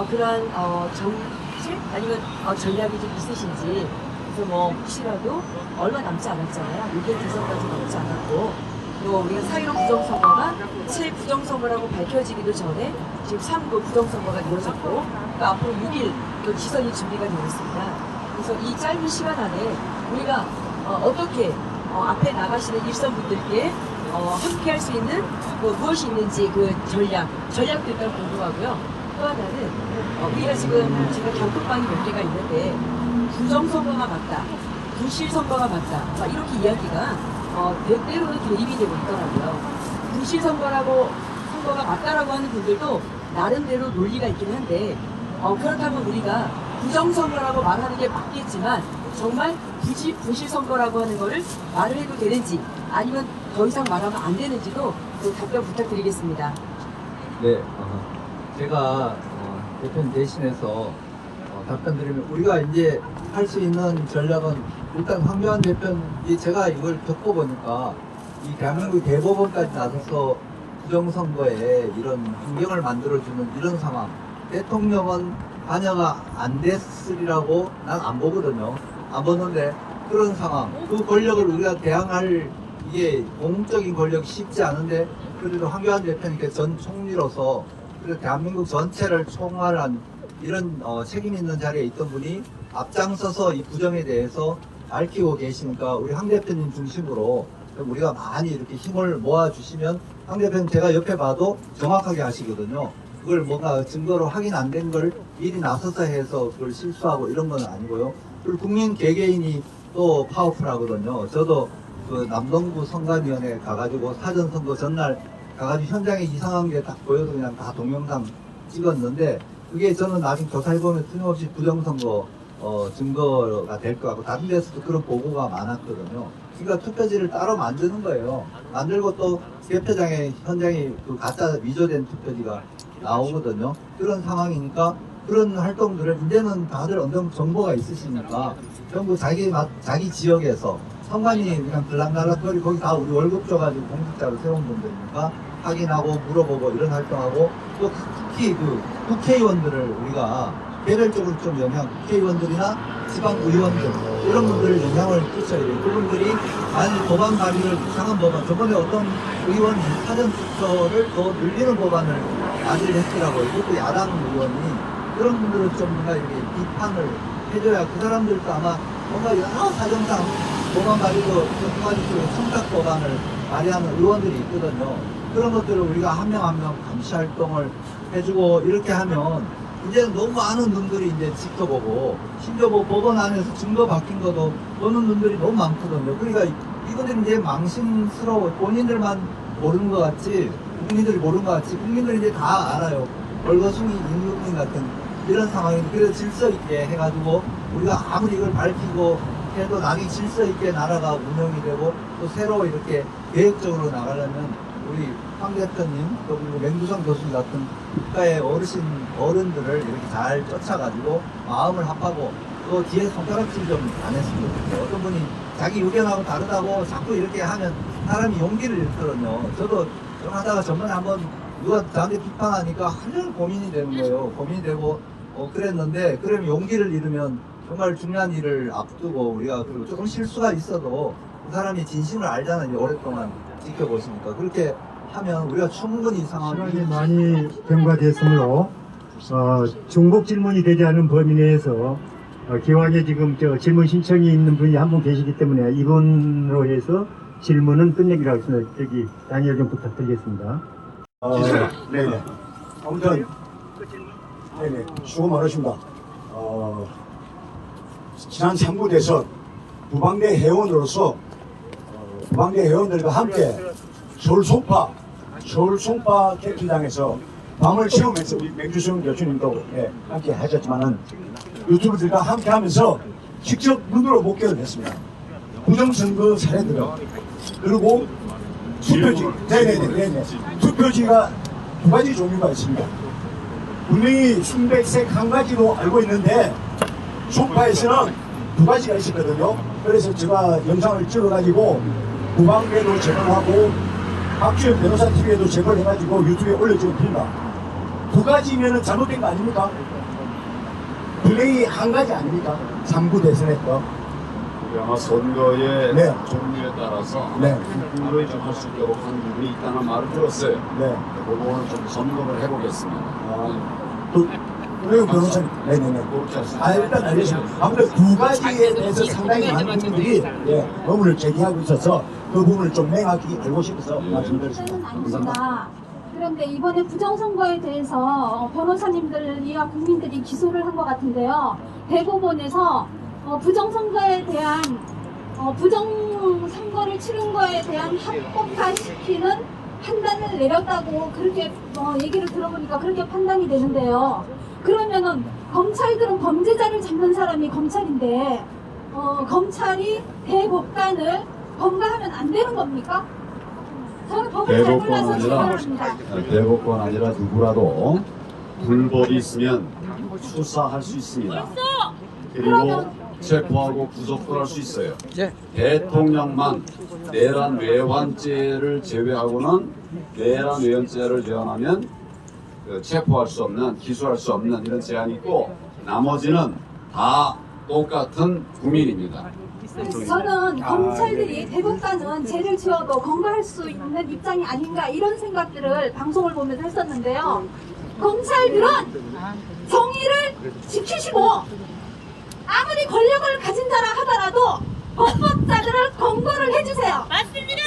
그러한 정책 아니면 전략이 좀 있으신지 그래서 뭐 혹시라도 얼마 남지 않았잖아요. 6개 대선까지 남지 않았고 또 우리가 4.15 부정선거가 7 부정선거라고 밝혀지기도 전에 지금 3구 부정선거가 이루어졌고 그러니까 앞으로 6일 또 지선이 준비가 되어 있습니다. 그래서 이 짧은 시간 안에 우리가 어떻게 앞에 나가시는 일선분들께 함께 할 수 있는 무엇이 있는지 그 전략도 일단 궁금하고요. 또 하나는 우리가 지금 제가 겪은방이 몇 개가 있는데 부정선거가 맞다, 부실선거가 맞다 막 이렇게 이야기가 때로는 대립이 되고 있더라고요. 부실선거가 맞다라고 하는 분들도 나름대로 논리가 있긴 한데 그렇다면 우리가 부정선거라고 말하는 게 맞겠지만 정말 부실선거라고 하는 거를 말을 해도 되는지 아니면 더 이상 말하면 안 되는지도 또 답변 부탁드리겠습니다. 네, 제가 대표님 대신해서 답변드리면 우리가 이제 할 수 있는 전략은 일단 황교안 대표는 제가 이걸 겪어보니까 이 대한민국 대법원까지 나서서 부정선거에 이런 환경을 만들어주는 이런 상황 대통령은 관여가 안 됐으리라고 난 안 보거든요. 안 보는데 그런 상황 그 권력을 우리가 대항할 이게 공적인 권력이 쉽지 않은데 그래도 황교안 대표님께서 전 총리로서 그래서 대한민국 전체를 총괄한 이런 책임 있는 자리에 있던 분이 앞장서서 이 부정에 대해서 밝히고 계시니까 우리 황 대표님 중심으로 우리가 많이 이렇게 힘을 모아주시면 황 대표님 제가 옆에 봐도 정확하게 하시거든요. 그걸 뭔가 증거로 확인 안 된 걸 미리 나서서 해서 그걸 실수하고 이런 건 아니고요. 그리고 국민 개개인이 또 파워풀하거든요. 저도 그 남동구 선관위원회 가가지고 사전선거 전날 가가지고 현장에 이상한 게 딱 보여서 그냥 다 동영상 찍었는데 그게 저는 나중에 조사해보면 틀림없이 부정선거 증거가 될 것 같고 다른 데서도 그런 보고가 많았거든요. 그러니까 투표지를 따로 만드는 거예요. 만들고 또 개표장에 현장에 그 가짜 위조된 투표지가 나오거든요. 그런 상황이니까 그런 활동들을 이제는 다들 어느 정도 정보가 있으시니까 전부 자기 지역에서 선관위 그냥 들락날락거리고 거기 다 우리 월급 줘가지고 공직자로 세운 분들이니까 확인하고 물어보고 이런 활동하고 또 특히 그 국회의원들을 우리가 개별적으로 좀 국회의원들이나 지방의원들 이런 분들을 영향을 끼쳐야 돼요. 그분들이 만약 법안 발의를 이상한 법안 저번에 어떤 의원이 사전투표를 더 늘리는 법안을 발의를 했더라고요. 이것도 야당 의원이 그런 분들은 좀 뭔가 이렇게 비판을 해줘야 그 사람들도 아마 뭔가 여러 사정상 법안 발의도 정부가지고 청탁 법안을 발의하는 의원들이 있거든요. 그런 것들을 우리가 한 명 한 명 감시 활동을 해주고 이렇게 하면 이제 너무 많은 분들이 이제 지켜보고 심지어 뭐 법원 안에서 증거 바뀐 것도 보는 분들이 너무 많거든요. 그러니까 이분들이 이제 망신스러워 본인들만 모르는 것 같지 국민들이 모르는 것 같지 국민들이 이제 다 알아요. 월거숭이 임금님 같은 이런 상황인데 그래서 질서 있게 해가지고 우리가 아무리 이걸 밝히고 해도 나중에 질서 있게 나라가 운영이 되고 또 새로 이렇게 계획적으로 나가려면 우리 황 대표님 또 그리고 맹두성 교수님 같은 국가의 어른들을 이렇게 잘 쫓아가지고 마음을 합하고 또 뒤에 손가락질 좀 안 했으면 좋겠어요. 어떤 분이 자기 의견하고 다르다고 자꾸 이렇게 하면 사람이 용기를 잃거든요. 저도 좀 하다가 전번에 한번 누가 저한테 비판하니까 하늘 고민이 되는 거예요. 고민이 되고 그랬는데 그러면 용기를 잃으면 정말 중요한 일을 앞두고 우리가 그리고 조금 실수가 있어도 그 사람이 진심을 알잖아요. 오랫동안 지켜보시니까. 그렇게 하면 우리가 충분히 상황이 시간이 많이 경과됐으므로 중복 질문이 되지 않은 범위 내에서 기왕에 지금 질문 신청이 있는 분이 한 분 계시기 때문에 이분으로 해서 질문은 끝내기로 하겠습니다. 여기 양해를 좀 부탁드리겠습니다. 네네. 아무튼 네네 수고 많으십니다. 지난 3구 대선 부방대 회원으로서 부방대 회원들과 함께 서울 송파 캠핑장에서 밤을 새우면서 우리 맹주성 교수님도 함께 하셨지만은 유튜브들과 함께 하면서 직접 눈으로 목격을 했습니다. 부정선거 사례들은 그리고 투표지 네네네 투표지가 두 가지 종류가 있습니다. 분명히 순백색 한 가지로 알고 있는데 송파에서는 두 가지가 있었거든요. 그래서 제가 영상을 찍어가지고 부방대도 제거하고 박주현 변호사 TV에도 제거를 해가지고 유튜브에 올려주었습니다. 두 가지면은 잘못된 거 아닙니까? 분명히 한 가지 아닙니까? 3구 대선에 거. 아마 선거의 네. 종류에 따라서 네. 그걸 좀 할 수 있도록 한 부분이 있다는 말을 들었어요. 네. 그거는 좀 점검을 해보겠습니다. 그리고 변호사님, 네네네. 그렇게 하시면 일단 알겠습니다. 아무튼 두 가지에 대해서 상당히 많은 분들이 의문을 제기하고 있어서 그 부분을 좀 명확히 알고 싶어서 말씀드렸습니다. 아닙니다. 그런데 이번에 부정선거에 대해서 변호사님들이와 국민들이 기소를 한 것 같은데요. 대법원에서 부정선거에 대한 부정선거를 치른 거에 대한 합법화시키는 판단을 내렸다고 그렇게 얘기를 들어보니까 그렇게 판단이 되는데요. 그러면은 검찰들은 범죄자를 잡는 사람이 검찰인데 검찰이 대법관을 검거하면 안 되는 겁니까? 저는 법을 잘 몰라서 질문합니다. 대법관 아니라 누구라도 불법이 있으면 수사할 수 있습니다. 그리고 체포하고 구속도 할 수 있어요. 대통령만 내란 외환죄를 제외하고는 내란 외환죄를 제한하면 체포할 수 없는, 기소할 수 없는 이런 제한이 있고 나머지는 다 똑같은 국민입니다. 저는 검찰들이 대법관은 죄를 지어도 검거할 수 있는 입장이 아닌가 이런 생각들을 방송을 보면서 했었는데요. 검찰들은 정의를 지키시고 아무리 권력을 가진 자라 하더라도 범법자들을 검거를 해주세요. 맞습니다.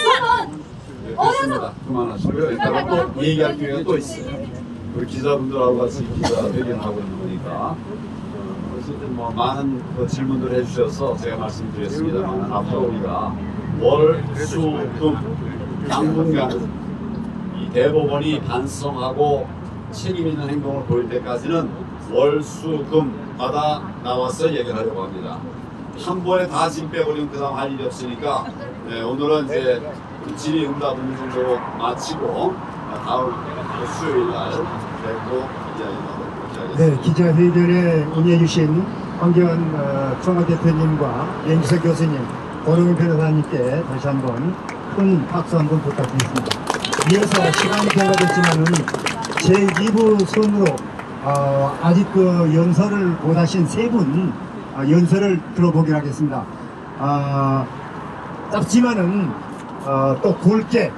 저는 어려서 그만하시고요. 이따가 또 얘기할 기회가 또 있어요. 우리 기자분들하고 같이 기자 회견하고 있는 거니까 어쨌든 많은 질문들 해주셔서 제가 말씀드렸습니다만 앞으로 우리가 월, 수, 금 당분간 이 대법원이 반성하고 책임 있는 행동을 보일 때까지는 월, 수, 금마다 나와서 얘기를 하려고 합니다. 한 번에 다 짐 빼버리면 그 다음 할 일이 없으니까 오늘은 이제 질의응답은 정도 마치고 다음 수요일 날 또 이야기 나누도록 하겠습니다. 네, 기자회견에 응해주신 황교안 총괄대표님과 연기석 교수님, 권홍윤 변호사님께 다시 한번 큰 박수 한번 부탁드리겠습니다. 이어서 시간이 경과됐지만은 제2부 선으로 아직 그 연설을 못하신 세 분 연설을 들어보기로 하겠습니다. 짧지만은 또 굵게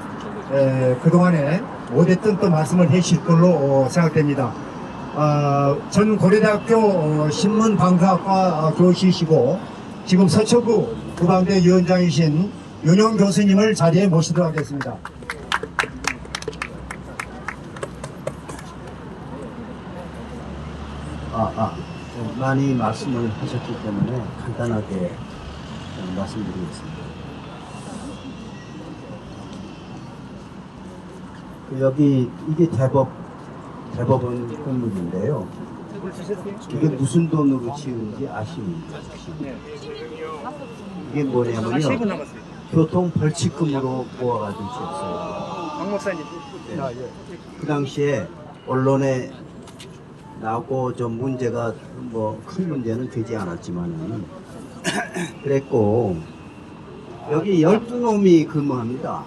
그동안에 못했던 또 말씀을 해주실 걸로 생각됩니다. 전 고려대학교 신문방송학과 교수이시고 지금 서초구 부방대 위원장이신 윤영 교수님을 자리에 모시도록 하겠습니다. 많이 말씀을 하셨기 때문에 간단하게 말씀드리겠습니다. 여기 이게 대법원 건물인데요. 이게 무슨 돈으로 지은지 아십니까? 이게 뭐냐면요. 교통 벌칙금으로 모아가지고 지었어요. 박 목사님. 네. 그 당시에 언론에 나고 좀 문제가 뭐 큰 문제는 되지 않았지만은 그랬고 여기 12놈이 근무합니다.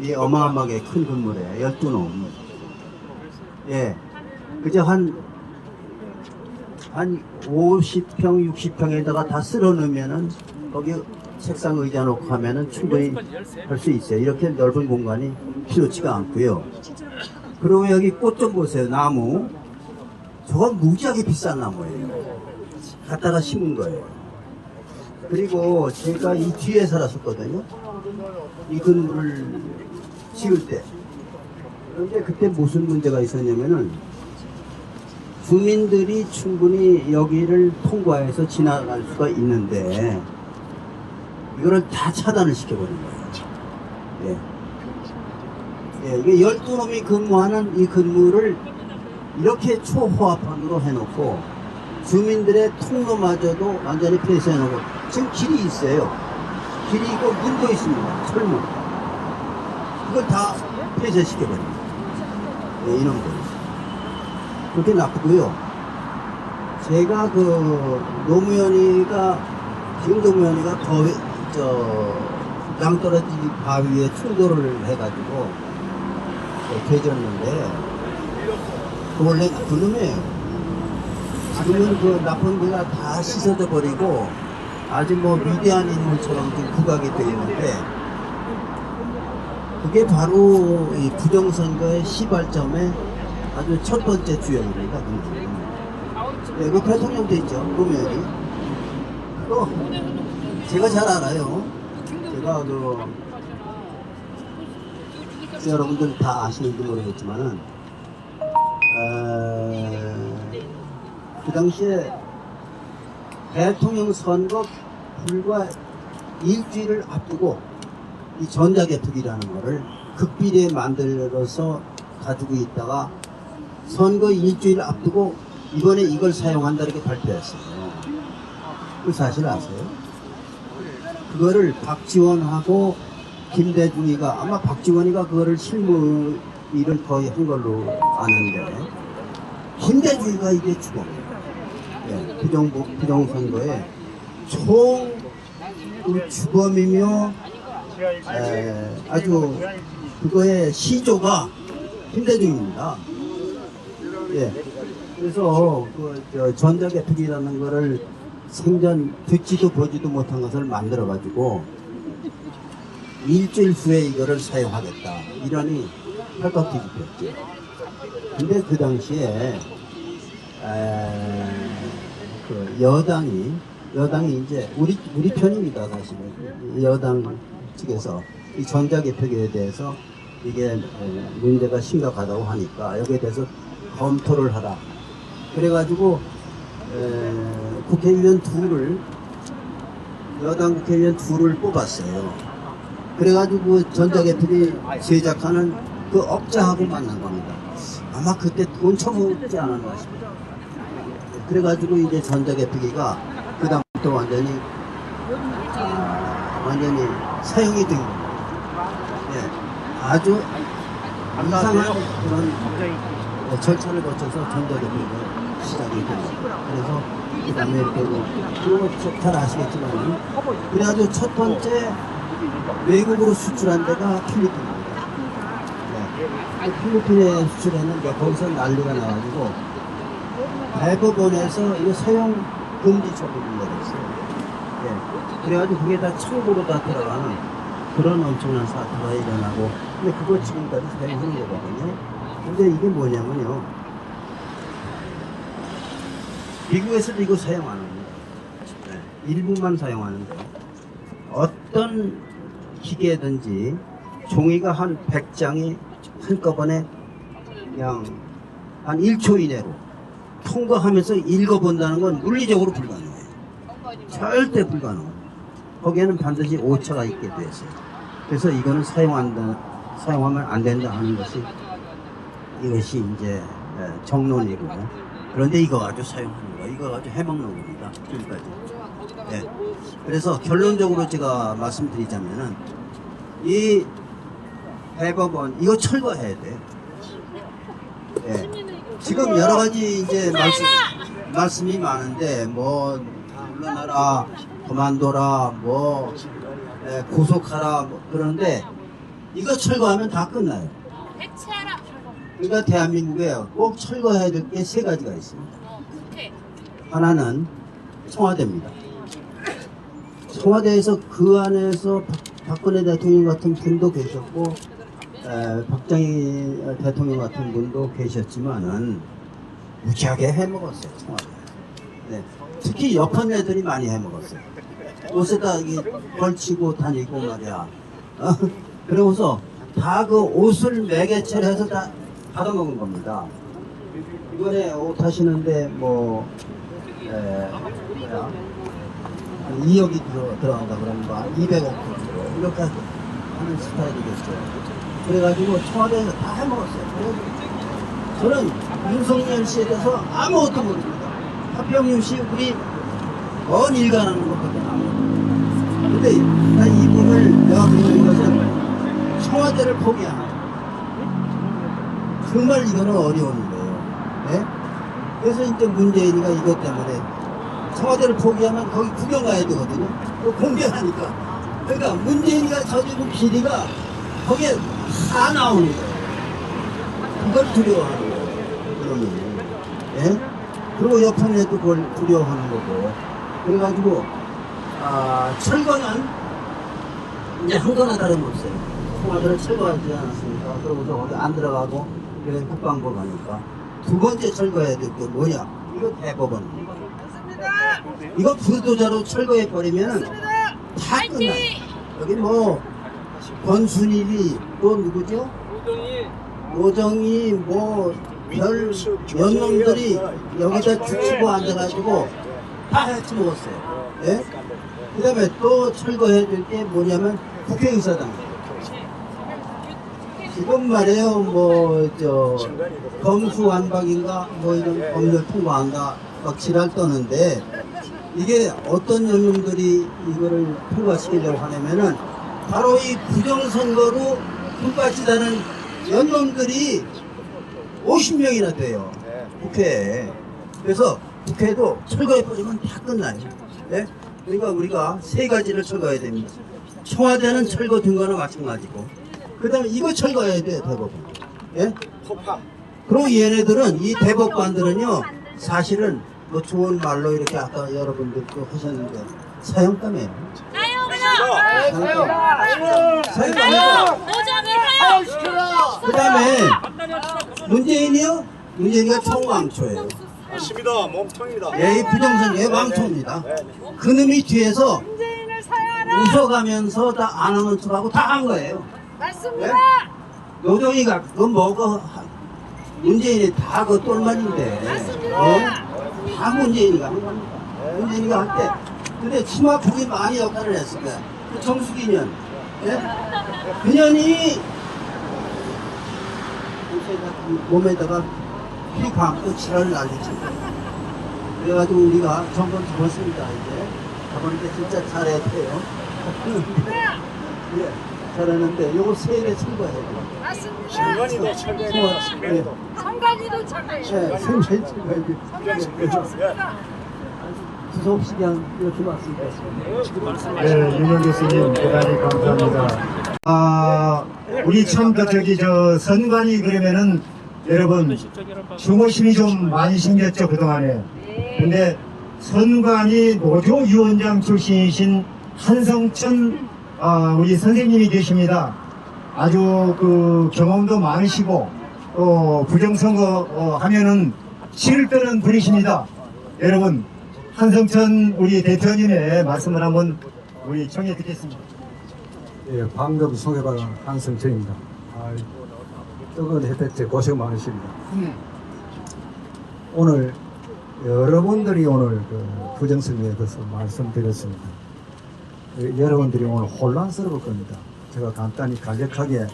이 어마어마하게 큰 건물에 12놈. 예. 그저 한 50평, 60평에다가 다 쓸어 넣으면은 거기 책상 의자 놓고 하면은 충분히 할 수 있어요. 이렇게 넓은 공간이 필요치가 않고요. 그리고 여기 꽃 좀 보세요. 나무. 저건 무지하게 비싼 나무예요. 갖다가 심은 거예요. 그리고 제가 이 뒤에 살았었거든요. 이 건물을 지을 때. 그런데 그때 무슨 문제가 있었냐면은 주민들이 충분히 여기를 통과해서 지나갈 수가 있는데 이거를 다 차단을 시켜버린 거예요. 예. 예, 이게 12놈이 근무하는 이 근무를 이렇게 초호화판으로 해놓고 주민들의 통로마저도 완전히 폐쇄해놓고 지금 길이 있어요. 길이 있고 문도 있습니다. 철문. 이걸 다 폐쇄시켜버립니다. 예, 이놈들. 그렇게 나쁘고요. 제가 그 노무현이가 지금 노무현이가 낭떠러지 바위에 충돌을 해가지고 되졌는데 그 원래 나쁜 놈이에요. 지금은 그 나쁜 데가 다 씻어져 버리고 아주 뭐 위대한 인물처럼 좀 부각이 되어 있는데 그게 바로 이 부정선거의 시발점의 아주 첫 번째 주역입니다. 네, 그 대통령도 있죠. 노무현이. 또 제가 잘 알아요. 제가 여러분들 다 아시는지 모르겠지만은 그 당시에 대통령 선거 불과 일주일을 앞두고 이 전자개특이라는 거를 극비리에 만들어서 가지고 있다가 선거 일주일 앞두고 이번에 이걸 사용한다 이렇게 발표했어요. 그 사실 아세요? 그거를 박지원하고 김대중이가 아마 박지원이가 그거를 실무 일을 거의 한 걸로 아는데 김대중이가 이게 주범이에요. 예, 부정선거에 총 주범이며 아주 그거의 시조가 김대중입니다. 예. 그래서 전자개특이라는 거를 생전 듣지도 보지도 못한 것을 만들어 가지고 일주일 후에 이거를 사용하겠다 이러니 헐떡 뒤집혔죠. 근데 그 당시에 그 여당이 이제 우리 편입니다. 사실은 여당 측에서 이 전자개특에 대해서 이게 문제가 심각하다고 하니까 여기에 대해서 검토를 하라. 그래가지고 국회의원 여당 국회의원 둘을 뽑았어요. 그래가지고 그 전자개특이 제작하는 그 업자하고 만난 겁니다. 아마 그때 돈 처먹지 않았나 싶어요. 그래가지고 이제 전자개특이가 그 다음부터 완전히 사용이 된 겁니다. 예, 아주 이상한 그런 절차를 거쳐서 전자개특이가 시작이 됩니다. 그래서 그 다음에 이렇게 그리고 잘 아시겠지만 그래가지고 첫 번째 외국으로 수출한 데가 필리핀입니다. 네. 필리핀에 수출했는데 거기서 난리가 나가지고 대법원에서 이거 사용 금지 처분을 내렸어요. 네. 그래가지고 그게 다 청구로 다 들어가는 그런 엄청난 사태가 일어나고 근데 그거 지금까지 사용하는 거거든요. 근데 이게 뭐냐면요. 미국에서도 이거 사용 안 합니다. 네. 일부만 사용하는데 어떤 기계든지 종이가 한 100장이 한꺼번에 그냥 한 1초 이내로 통과하면서 읽어본다는 건 물리적으로 불가능해요. 절대 불가능해요. 거기에는 반드시 오차가 있게 돼 있어요. 그래서 이거는 사용하면 안 된다 하는 것이 이것이 이제 정론이고 그런데 이거 가지고 사용하는 거 이거 가지고 해먹는 겁니다. 지금까지. 네. 그래서 결론적으로 제가 말씀드리자면은 이 대법원 이거 철거해야 돼. 네. 지금 여러 가지 이제 말씀이 많은데 뭐 물러나라, 그만둬라, 뭐 구속하라 뭐 그러는데 이거 철거하면 다 끝나요. 그러니까 대한민국에 꼭 철거해야 될 게 세 가지가 있습니다. 하나는 청와대입니다. 청와대에서 그 안에서 박근혜 대통령 같은 분도 계셨고 박정희 대통령 같은 분도 계셨지만은 무지하게 해먹었어요. 청와대. 네. 특히 옆한 애들이 많이 해먹었어요. 옷에다 걸치고 다니고 말이야. 그러고서 다 그 옷을 매개체를 해서 다 받아먹은 겁니다. 이번에 옷 하시는데 뭐 2억이 들어간다 그러는 거 200억 이렇게 하는 스타일이겠죠. 그래가지고 청와대에서 다 해먹었어요. 저는 윤석열 씨에 대해서 아무것도 모릅니다. 하평윤 씨 우리 먼 일가라는 것밖에 안 모릅니다. 근데 나 이분을 내가 보는 것은 청와대를 포기하는 거예요. 정말 이거는 어려운 거예요. 네? 그래서 이제 문재인이가 이것 때문에 청와대를 포기하면 거기 구경 가야 되거든요. 공개하니까. 그러니까 문재인이가 저지른 비리가 거기에 다 나오는 거예요. 그걸 두려워하는 거예요. 그러면. 예? 그리고 옆에 애도 그걸 두려워하는 거고. 그래가지고, 철거는 이제 한 거나 다름없어요. 청와대를 철거하지 않았습니까? 그러고서 거기 안 들어가고, 그래 국방부 가니까. 두 번째 철거해야 될 게 뭐냐? 이거 대법원. 이거 불도저로 철거해버리면 다 끝나요. 여기 뭐, 권순일이 또 누구죠? 노정이 뭐, 별 연놈들이 여기다 죽치고 앉아가지고 다 해치먹었어요. 예? 그 다음에 또 철거해야 될 게 뭐냐면 국회의사당. 지금 말이에요, 뭐, 검수완박인가, 뭐 이런 법률 통과한다, 막 지랄 떠는데, 이게 어떤 연놈들이 이거를 통과시키려고 하냐면은, 바로 이 부정선거로 불빠지다는 연놈들이 50명이나 돼요. 국회에. 그래서 국회도 철거해버리면 다 끝나요. 네? 그러니까 우리가 세 가지를 철거해야 됩니다. 청와대는 철거된 거나 마찬가지고, 그 다음에 이거 철거해야 돼요, 대법원. 예? 그리고 얘네들은, 이 대법관들은요, 사실은 뭐 좋은 말로 이렇게 아까 여러분들도 하셨는데, 사형감이에요. 그 다음에 문재인이요? 문재인이가 총왕초예요. 맞습니다. 몸통입니다. 예, 부정선거의 왕초입니다. 그놈이 뒤에서 웃어가면서 다 안 하는 척하고 다 한 거예요. 맞습니다. 예? 노정이가 그거 뭐고 문재인이 다 그 똘말인데 예? 다 문재인이가 한 겁니다. 문재인이가 할 때 근데 치마폭이 많이 역할을 했을 거야. 그 정수기 년 예? 그 년이 몸에다가 피 감고 지랄을 날리친 거예요. 그래가지고 우리가 정권 잡았습니다. 이제 저번에 진짜 잘해야 돼요. 예, 잘하는데 요거 세 개 청구해야 돼요. 맞습니다. 신관이도 철거해야 성관이도 철거해야 네, 생생 청구해야 두서없이 그냥 이렇게 말씀드렸습니다. 네, 윤영 교수님 대단히 감사합니다. 우리 참 선관위 그러면은 여러분 주무심이 좀 많이 생겼죠 그동안에. 근데 선관위 노조위원장 출신이신 한성천 우리 선생님이 계십니다. 아주 그 경험도 많으시고 또 부정선거 하면은 치를 빼는 분이십니다. 여러분 한성천 우리 대표님의 말씀을 한번 우리 청해 듣겠습니다. 예, 방금 소개받은 한성철입니다. 뜨거운 햇볕에 고생 많으십니다. 오늘 여러분들이 오늘 그 부정선거에 대해서 말씀드렸습니다. 여러분들이 오늘 혼란스러울 겁니다. 제가 간단히 간략하게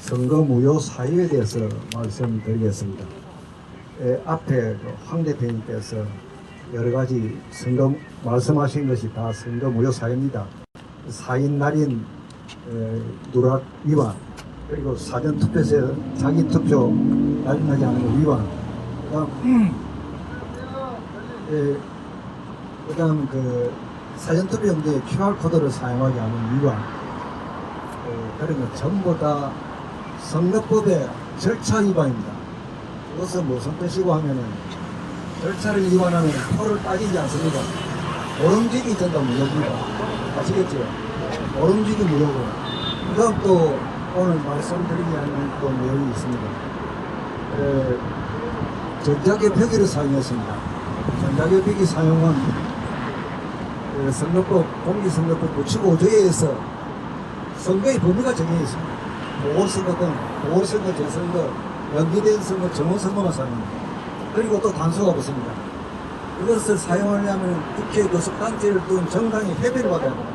선거무효 사유에 대해서 말씀드리겠습니다. 앞에 그 황 대표님께서 여러 가지 선거 말씀하신 것이 다 선거무효 사유입니다. 사인 날인 누락 위반, 그리고 사전투표에서 자기 투표 날인하지 않은 거 위반, 그다음 그 사전투표용지에 QR코드를 사용하지 않은 위반, 그런 것 전부 다 선거법의 절차 위반입니다. 이것은 무슨 뜻이고 하면은 절차를 위반하면 표를 따지지 않습니다. 오름지기 된다 무효입니다. 아시겠죠? 오름지기 무효고. 그다음 또 오늘 말씀드리지 않는 또 내용이 있습니다. 전자개표기를 사용했습니다. 전자개표기 사용은 선거법, 공직선거법 95조에서 선거의 범위가 정해져 있습니다. 보궐선거 등 보궐선거, 재선거, 연기된 선거, 정원선거만 사용합니다. 그리고 또 단서가 붙습니다. 이것을 사용하려면 국회 교섭단체를 둔 정당이 협의를 받아야 합니다.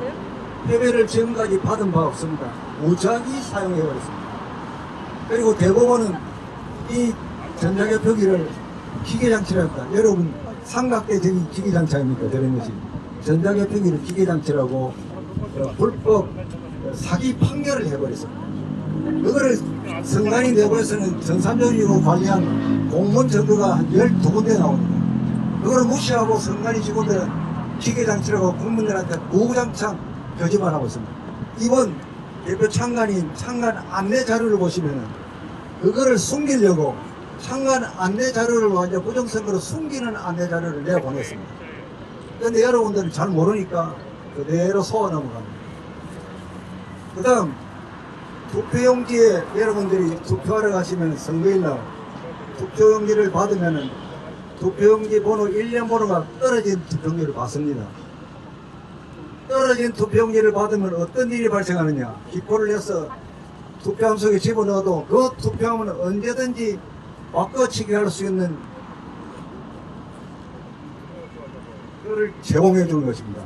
협의를 지금까지 받은 바 없습니다. 무작위 사용해버렸습니다. 그리고 대법원은 이 전자개표기를 기계장치라 합니다. 여러분 삼각대적인 기계장치 아닙니까? 저런 것이 전자개표기를 기계장치라고 불법 사기 판결을 해버렸습니다. 그거를 선관위 내부에서는 전산조직으로 관리한 공무원 증거가 한 12군데 나옵니다. 그걸 무시하고 선관위 직원들은 기계장치라고 국민들한테 무구장창 거짓말 하고 있습니다. 이번 대표 창간 안내 자료를 보시면은 그거를 숨기려고 창간 안내 자료를 완전 부정선거로 숨기는 안내 자료를 내보냈습니다. 그런데 여러분들은 잘 모르니까 그대로 소화 넘어갑니다. 그 다음 투표용지에 여러분들이 투표하러 가시면 선거일날 투표용지를 받으면은 투표용지 번호 1년 번호가 떨어진 투표용지를 받습니다. 떨어진 투표용지를 받으면 어떤 일이 발생하느냐. 기포를 내서 투표함 속에 집어넣어도 그 투표함은 언제든지 바꿔치기 할 수 있는 그걸 제공해 주는 것입니다.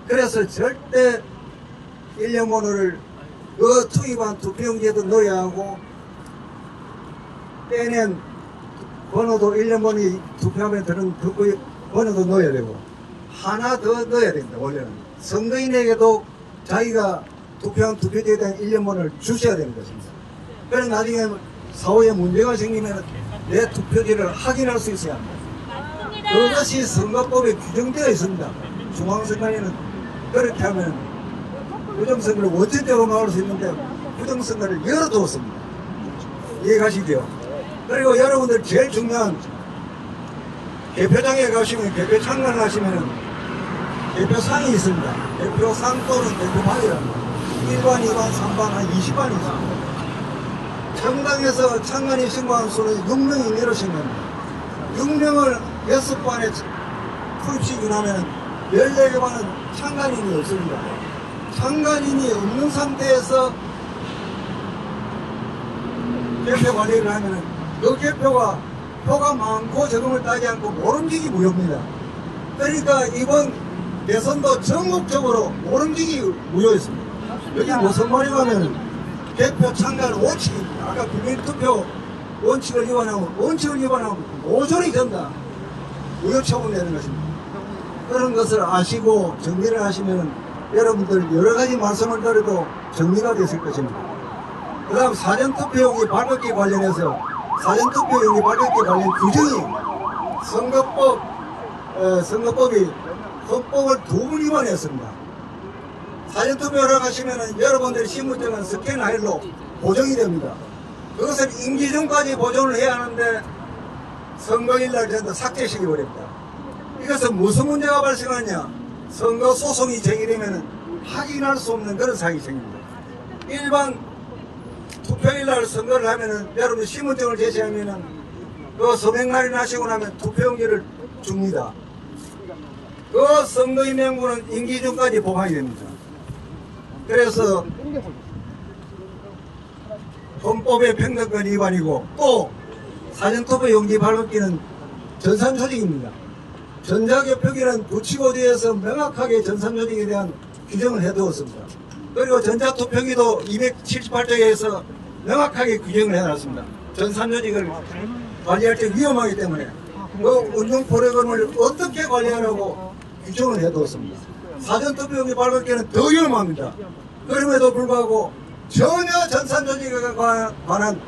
그래서 절대 1년 번호를 그 투입한 투표용지에도 넣어야 하고 빼낸 번호도 1년 번호 투표함에 드는 그 번호도 넣어야 되고 하나 더 넣어야 됩니다. 원래는 선거인에게도 자기가 투표한 투표지에 대한 1년 번호를 주셔야 되는 것입니다. 그래서 나중에 사후에 문제가 생기면 내 투표지를 확인할 수 있어야 합니다. 그것이 선거법에 규정되어 있습니다. 중앙선관위는 그렇게 하면 부정선거를 원천적으로 막을 수 있는데 부정선거를 열어두었습니다. 이해가시죠? 그리고 여러분들 제일 중요한 개표장에 가시면 개표 창간을 하시면 개표상이 있습니다. 개표상 또는 개표판이랍니다. 1반, 2반, 3반, 한 20반이 있습니다. 정당에서 창간이 신고한 수는 6명 이내로 신고합니다. 6명을 6반에 투입시키면 14개반은 창간인이 없습니다. 창간인이 없는 상태에서 개표 관리를 하면 그 개표가 표가 많고 적음을 따지 않고 모름지기 무효입니다. 그러니까 이번 대선도 전국적으로 모름지기 무효였습니다. 여기 무슨 말이냐면 개표 창간 원칙입니다. 아까 비밀투표 원칙을 위반하면 모조리 된다. 무효 처분되는 것입니다. 그런 것을 아시고 정리를 하시면 여러분들 여러 가지 말씀을 드려도 정리가 됐을 것입니다. 그 다음 사전투표용지 발급기 관련해서 사전투표용지 발급기 관련 규정이 선거법이 헌법을 2번 위반했습니다. 사전투표를 하시면 여러분들의 신분증은 스캔 파일로 보정이 됩니다. 그것을 임기 전까지 보존을 해야 하는데 선거일날 전부 삭제시켜버립니다. 이것은 무슨 문제가 발생하냐. 선거 소송이 제기되면 확인할 수 없는 그런 사항이 생깁니다. 일반 투표일날 선거를 하면은 여러분 신분증을 제시하면은 그 서명날이 나시고 나면 투표용지를 줍니다. 그 선거인 명부는 임기 전까지 보관이 됩니다. 그래서 헌법의 평등권 위반이고 또 사전투표 용지 발급기는 전산조직입니다. 전자개표기는 부치고지에서 명확하게 전산조직에 대한 규정을 해두었습니다. 그리고 전자투표기도 278조에서 명확하게 규정을 해놨습니다. 전산조직을 관리할 때 위험하기 때문에 그 운영 프로그램을 어떻게 관리하라고 규정을 해두었습니다. 사전투표용지 발급기는 더 위험합니다. 그럼에도 불구하고 전혀 전산조직에 관한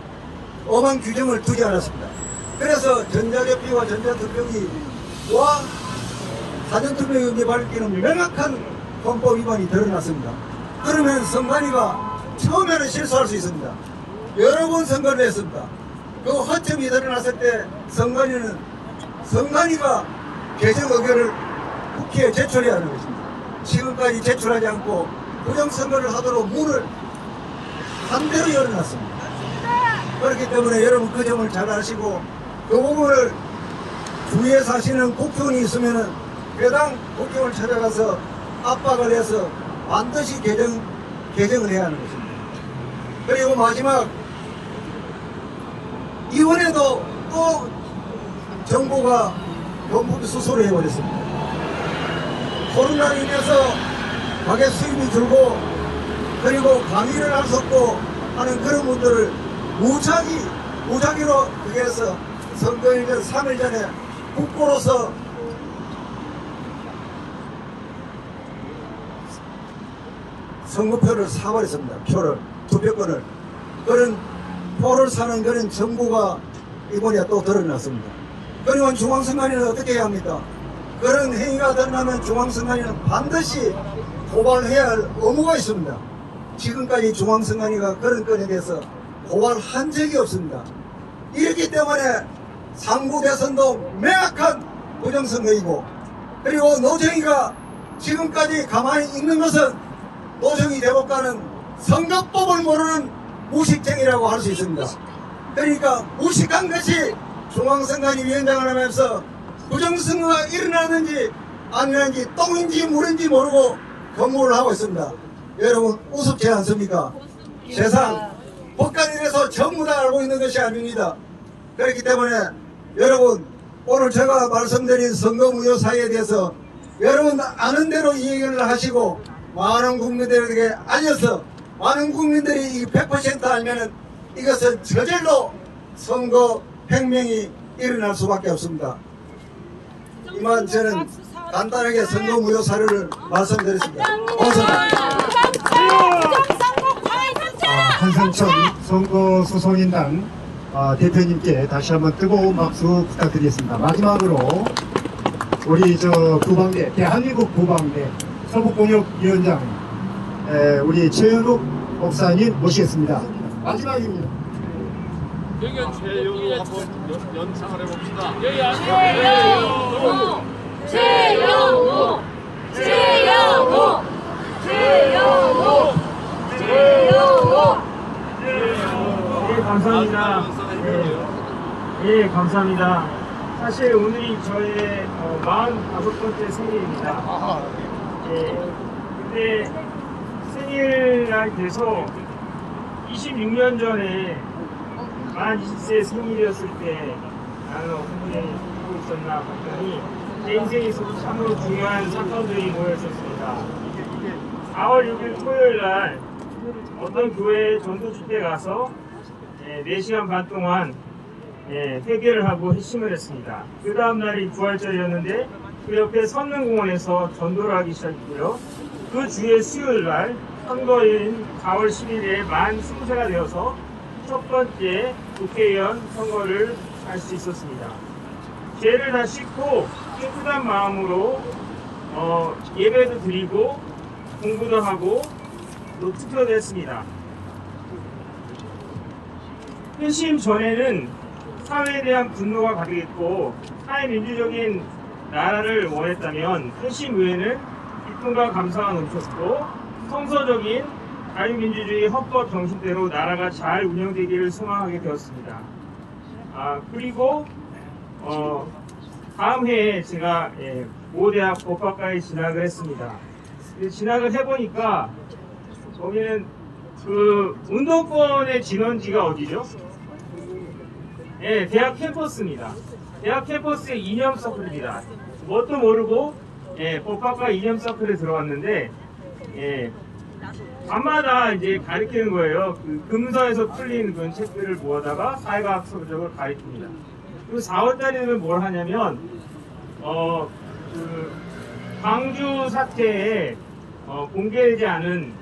엄한 규정을 두지 않았습니다. 그래서 전자개표와 전자투표기와 사전투표용지 발급기는 명확한 헌법 위반이 드러났습니다. 그러면 선관위가 처음에는 실수할 수 있습니다. 여러 번 선거를 했습니다. 그 허점이 드러났을 때 선관위는 선관위가 개정 의결을 국회에 제출해야 하는 것입니다. 지금까지 제출하지 않고 부정선거를 하도록 문을 한 대로 열어놨습니다. 그렇기 때문에 여러분 그 점을 잘 아시고 그 부분을 주위에 사시는 국회의원이 있으면은 해당 국회의원을 찾아가서 압박을 해서 반드시 개정을 해야 하는 것입니다. 그리고 마지막 이번에도 또 정부가 경북이 수소를 해버렸습니다. 코로나로 인해서 가게 수입이 줄고 그리고 강의를 할 수 없고 하는 그런 분들을 무작위로 그게서 선거일 전 3일 전에 국고로서 선거표를 사버렸습니다. 투표권을. 그런 표를 사는 그런 정부가 이번에 또 드러났습니다. 그리고 중앙선관위는 어떻게 해야 합니까? 그런 행위가 드러나면 중앙선관위는 반드시 고발해야 할 의무가 있습니다. 지금까지 중앙선관위가 그런 건에 대해서 고발한 적이 없습니다. 이렇기 때문에 상부 대선도 명확한 부정선거이고 그리고 노정희가 지금까지 가만히 있는 것은 노정희 대법관은 선거법을 모르는 무식쟁이라고 할 수 있습니다. 그러니까 무식한 것이 중앙선관위 위원장을 하면서 부정선거가 일어나는지 안 일어나는지 똥인지 물인지 모르고 근무를 하고 있습니다. 여러분 우습지 않습니까? 세상 법관이라서 전부 다 알고 있는 것이 아닙니다. 그렇기 때문에 여러분 오늘 제가 말씀드린 선거무효 사유에 대해서 여러분 아는 대로 이 얘기를 하시고 많은 국민들에게 알려서 많은 국민들이 100% 알면은 이것은 저절로 선거 혁명이 일어날 수밖에 없습니다. 이만 저는 간단하게 선거무효 사유를 말씀드렸습니다. 감사합니다. 한상천 선거소송인단 대표님께 다시 한번 뜨거운 박수 부탁드리겠습니다. 마지막으로 우리 부방대 대한민국 부방대 서북공역위원장 우리 최현욱 목사님 모시겠습니다. 마지막입니다. 의견 최영우 한번 연상을 해봅시다. 최영우 예, 감사합니다. 예, 감사합니다. 사실 오늘이 저의 45번째 생일입니다. 예, 근데 생일날 돼서 26년 전에 만 20세 생일이었을 때 나는 어떤 일을 하고 있었나 봤더니 제 인생에서도 참으로 중요한 사건들이 모였었습니다. 4월 6일 토요일 날 어떤 교회 전도주택에 가서 4시간 반 동안 회개를 하고 회심을 했습니다. 그 다음 날이 부활절이었는데 그 옆에 선릉공원에서 전도를 하기 시작했고요. 그 주의 수요일 날 선거인 4월 10일에 만 20세가 되어서 첫 번째 국회의원 선거를 할 수 있었습니다. 죄를 다 씻고 깨끗한 마음으로 예배도 드리고 공부도 하고 또 투표도 했습니다. 회심 전에는 사회에 대한 분노가 가득했고 사회민주적인 나라를 원했다면 회심 후에는 기쁨과 감사가 넘쳤고 성서적인 자유민주주의 헌법 정신대로 나라가 잘 운영되기를 소망하게 되었습니다. 그리고 다음 해에 제가 모대학 법학과에 진학을 했습니다. 진학을 해보니까 거기는 그 운동권의 진원지가 어디죠? 대학 캠퍼스입니다. 대학 캠퍼스의 이념 서클입니다. 뭣도 모르고 법학과 이념 서클에 들어왔는데 밤마다 이제 가르치는 거예요. 그 금서에서 풀린 그런 책들을 모아다가 사회과학 서적을 가르칩니다. 그리고 4월달에는 뭘 하냐면 그 광주 사태에 공개되지 않은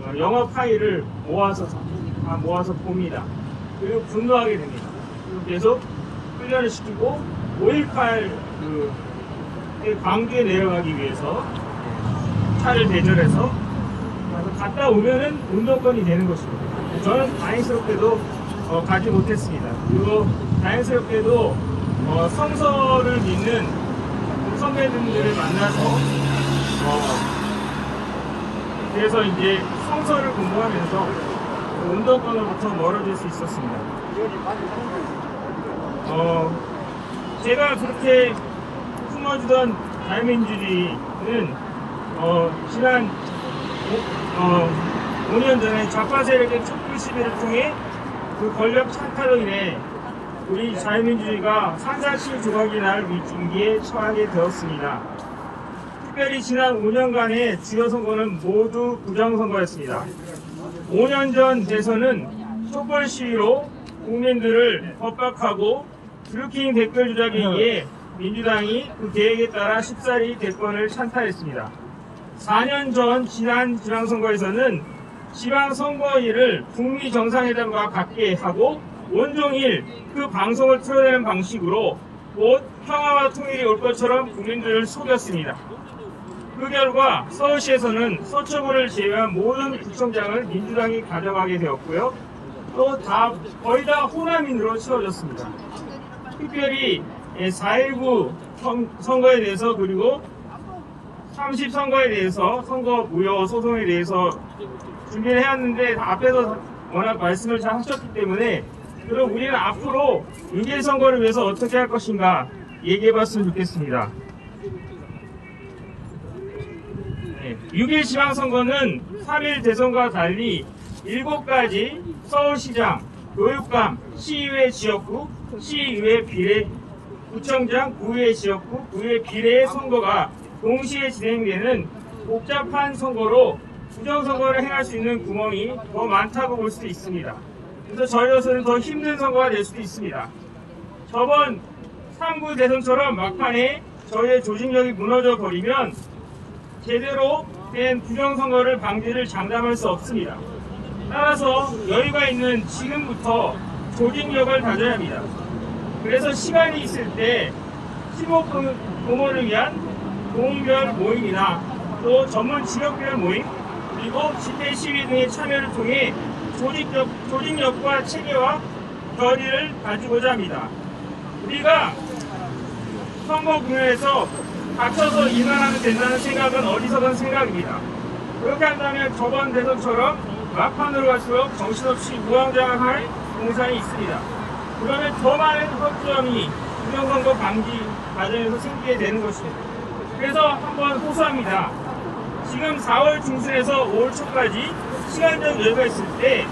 그 영어 파일을 모아서 봅니다. 그리고 분노하게 됩니다. 그리고 계속 훈련을 시키고 5.18 그 광주에 내려가기 위해서 차를 대절해서 갔다 오면은 운동권이 되는 것입니다. 저는 다행스럽게도 가지 못했습니다. 그리고 다행스럽게도 성서를 믿는 선배님들을 만나서 그래서 이제 성서를 공부하면서 운동권으로부터 멀어질 수 있었습니다. 제가 그렇게 품어주던 자유민주주의는 지난 5년 전에 좌파 세력의 촛불 시위를 통해 그 권력 찬탈로 인해 우리 자유민주주의가 산산실 조각이 날 위기에 처하게 되었습니다. 특별히 지난 5년간의 주요 선거는 모두 부정선거였습니다. 5년 전 대선은 촛불 시위로 국민들을 법박하고 드루킹 댓글 조작에 의해 민주당이 그 계획에 따라 쉽사리 대권을 찬탈했습니다. 4년 전 지난 지방선거에서는 지방선거일을 북미 정상회담과 같게 하고 온종일 그 방송을 틀어내는 방식으로 곧 평화와 통일이 올 것처럼 국민들을 속였습니다. 그 결과 서울시에서는 서초구를 제외한 모든 구청장을 민주당이 가져가게 되었고요. 또 거의 다 호남인으로 채워졌습니다. 특별히 4.19 선거에 대해서 그리고 30 선거에 대해서 선거 무효 소송에 대해서 준비를 해왔는데 앞에서 워낙 말씀을 잘 하셨기 때문에 그럼 우리는 앞으로 6.1 선거를 위해서 어떻게 할 것인가 얘기해봤으면 좋겠습니다. 6.1 지방선거는 3.1 대선과 달리 7가지 서울시장, 교육감, 시의회 지역구, 시의회 비례, 구청장, 구의회 지역구, 구의회 비례의 선거가 동시에 진행되는 복잡한 선거로 부정선거를 행할 수 있는 구멍이 더 많다고 볼 수도 있습니다. 그래서 저희로서는 더 힘든 선거가 될 수도 있습니다. 저번 3구 대선처럼 막판에 저희의 조직력이 무너져 버리면 제대로 된 부정선거를 방지를 장담할 수 없습니다. 따라서 여유가 있는 지금부터 조직력을 다져야 합니다. 그래서 시간이 있을 때 시목 공모를 위한 공별 모임이나 또 전문 지역별 모임 그리고 집회 시위 등의 참여를 통해 조직력과 체계와 결의를 가지고자 합니다. 우리가 선거 국면에서 갇혀서 일만 하면 된다는 생각은 어리석은 생각입니다. 그렇게 한다면 저번 대선처럼 막판으로 갈수록 정신없이 우왕좌왕할 공산이 있습니다. 그러면 더 많은 허점이 부정선거 방지 과정에서 생기게 되는 것입니다. 그래서 한번 호소합니다. 지금 4월 중순에서 5월 초까지 시간적 여유가 있을 때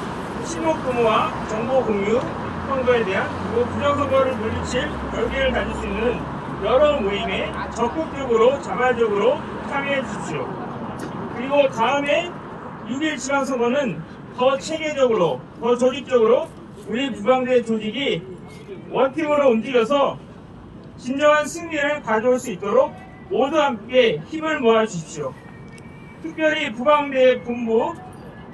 신목금호와 정보 공유 선거에 대한 그리고 부정선거를 물리칠 열기를 가질 수 있는 여러 모임에 적극적으로 자발적으로 참여해 주십시오. 그리고 다음에 6.1 지방선거는 더 체계적으로 더 조직적으로 우리 부방대 조직이 원팀으로 움직여서 진정한 승리를 가져올 수 있도록 모두 함께 힘을 모아 주십시오. 특별히 부방대 본부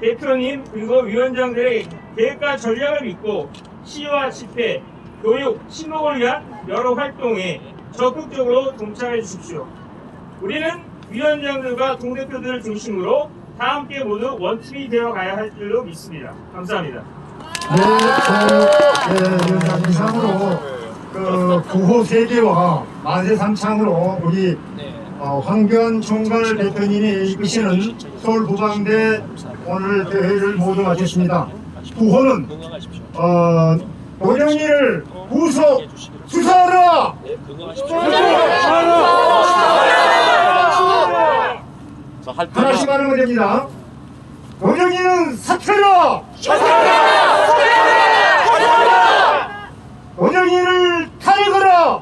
대표님 그리고 위원장들의 계획과 전략을 믿고 시위와 집회, 교육, 신목을 위한 여러 활동에 적극적으로 동참해 주십시오. 우리는 위원장들과 동대표들을 중심으로 다 함께 모두 원팀이 되어 가야 할 줄로 믿습니다. 감사합니다. 위원장 이상으로 그 구호 3개와 만세 삼창으로 우리 황교안 총괄 대표님이 이끄시는 서울부방대 오늘 대회를 모두 마쳤습니다. 구호는 노령이를 구속 수사하라! 하나씩 하는 겁니다. 노령이는 사퇴라! 노령이를 탄핵하라!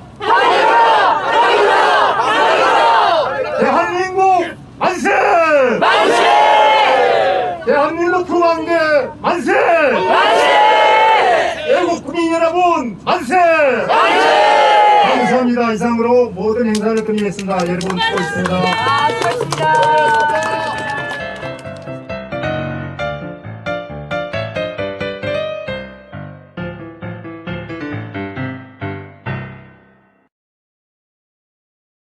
대한민국 만세! 대한민국 부방대 만세! 애국 국민 여러분 만세! 감사합니다. 이상으로 모든 행사를 끝내겠습니다. 여러분 수고하셨습니다. 수고하셨습니다.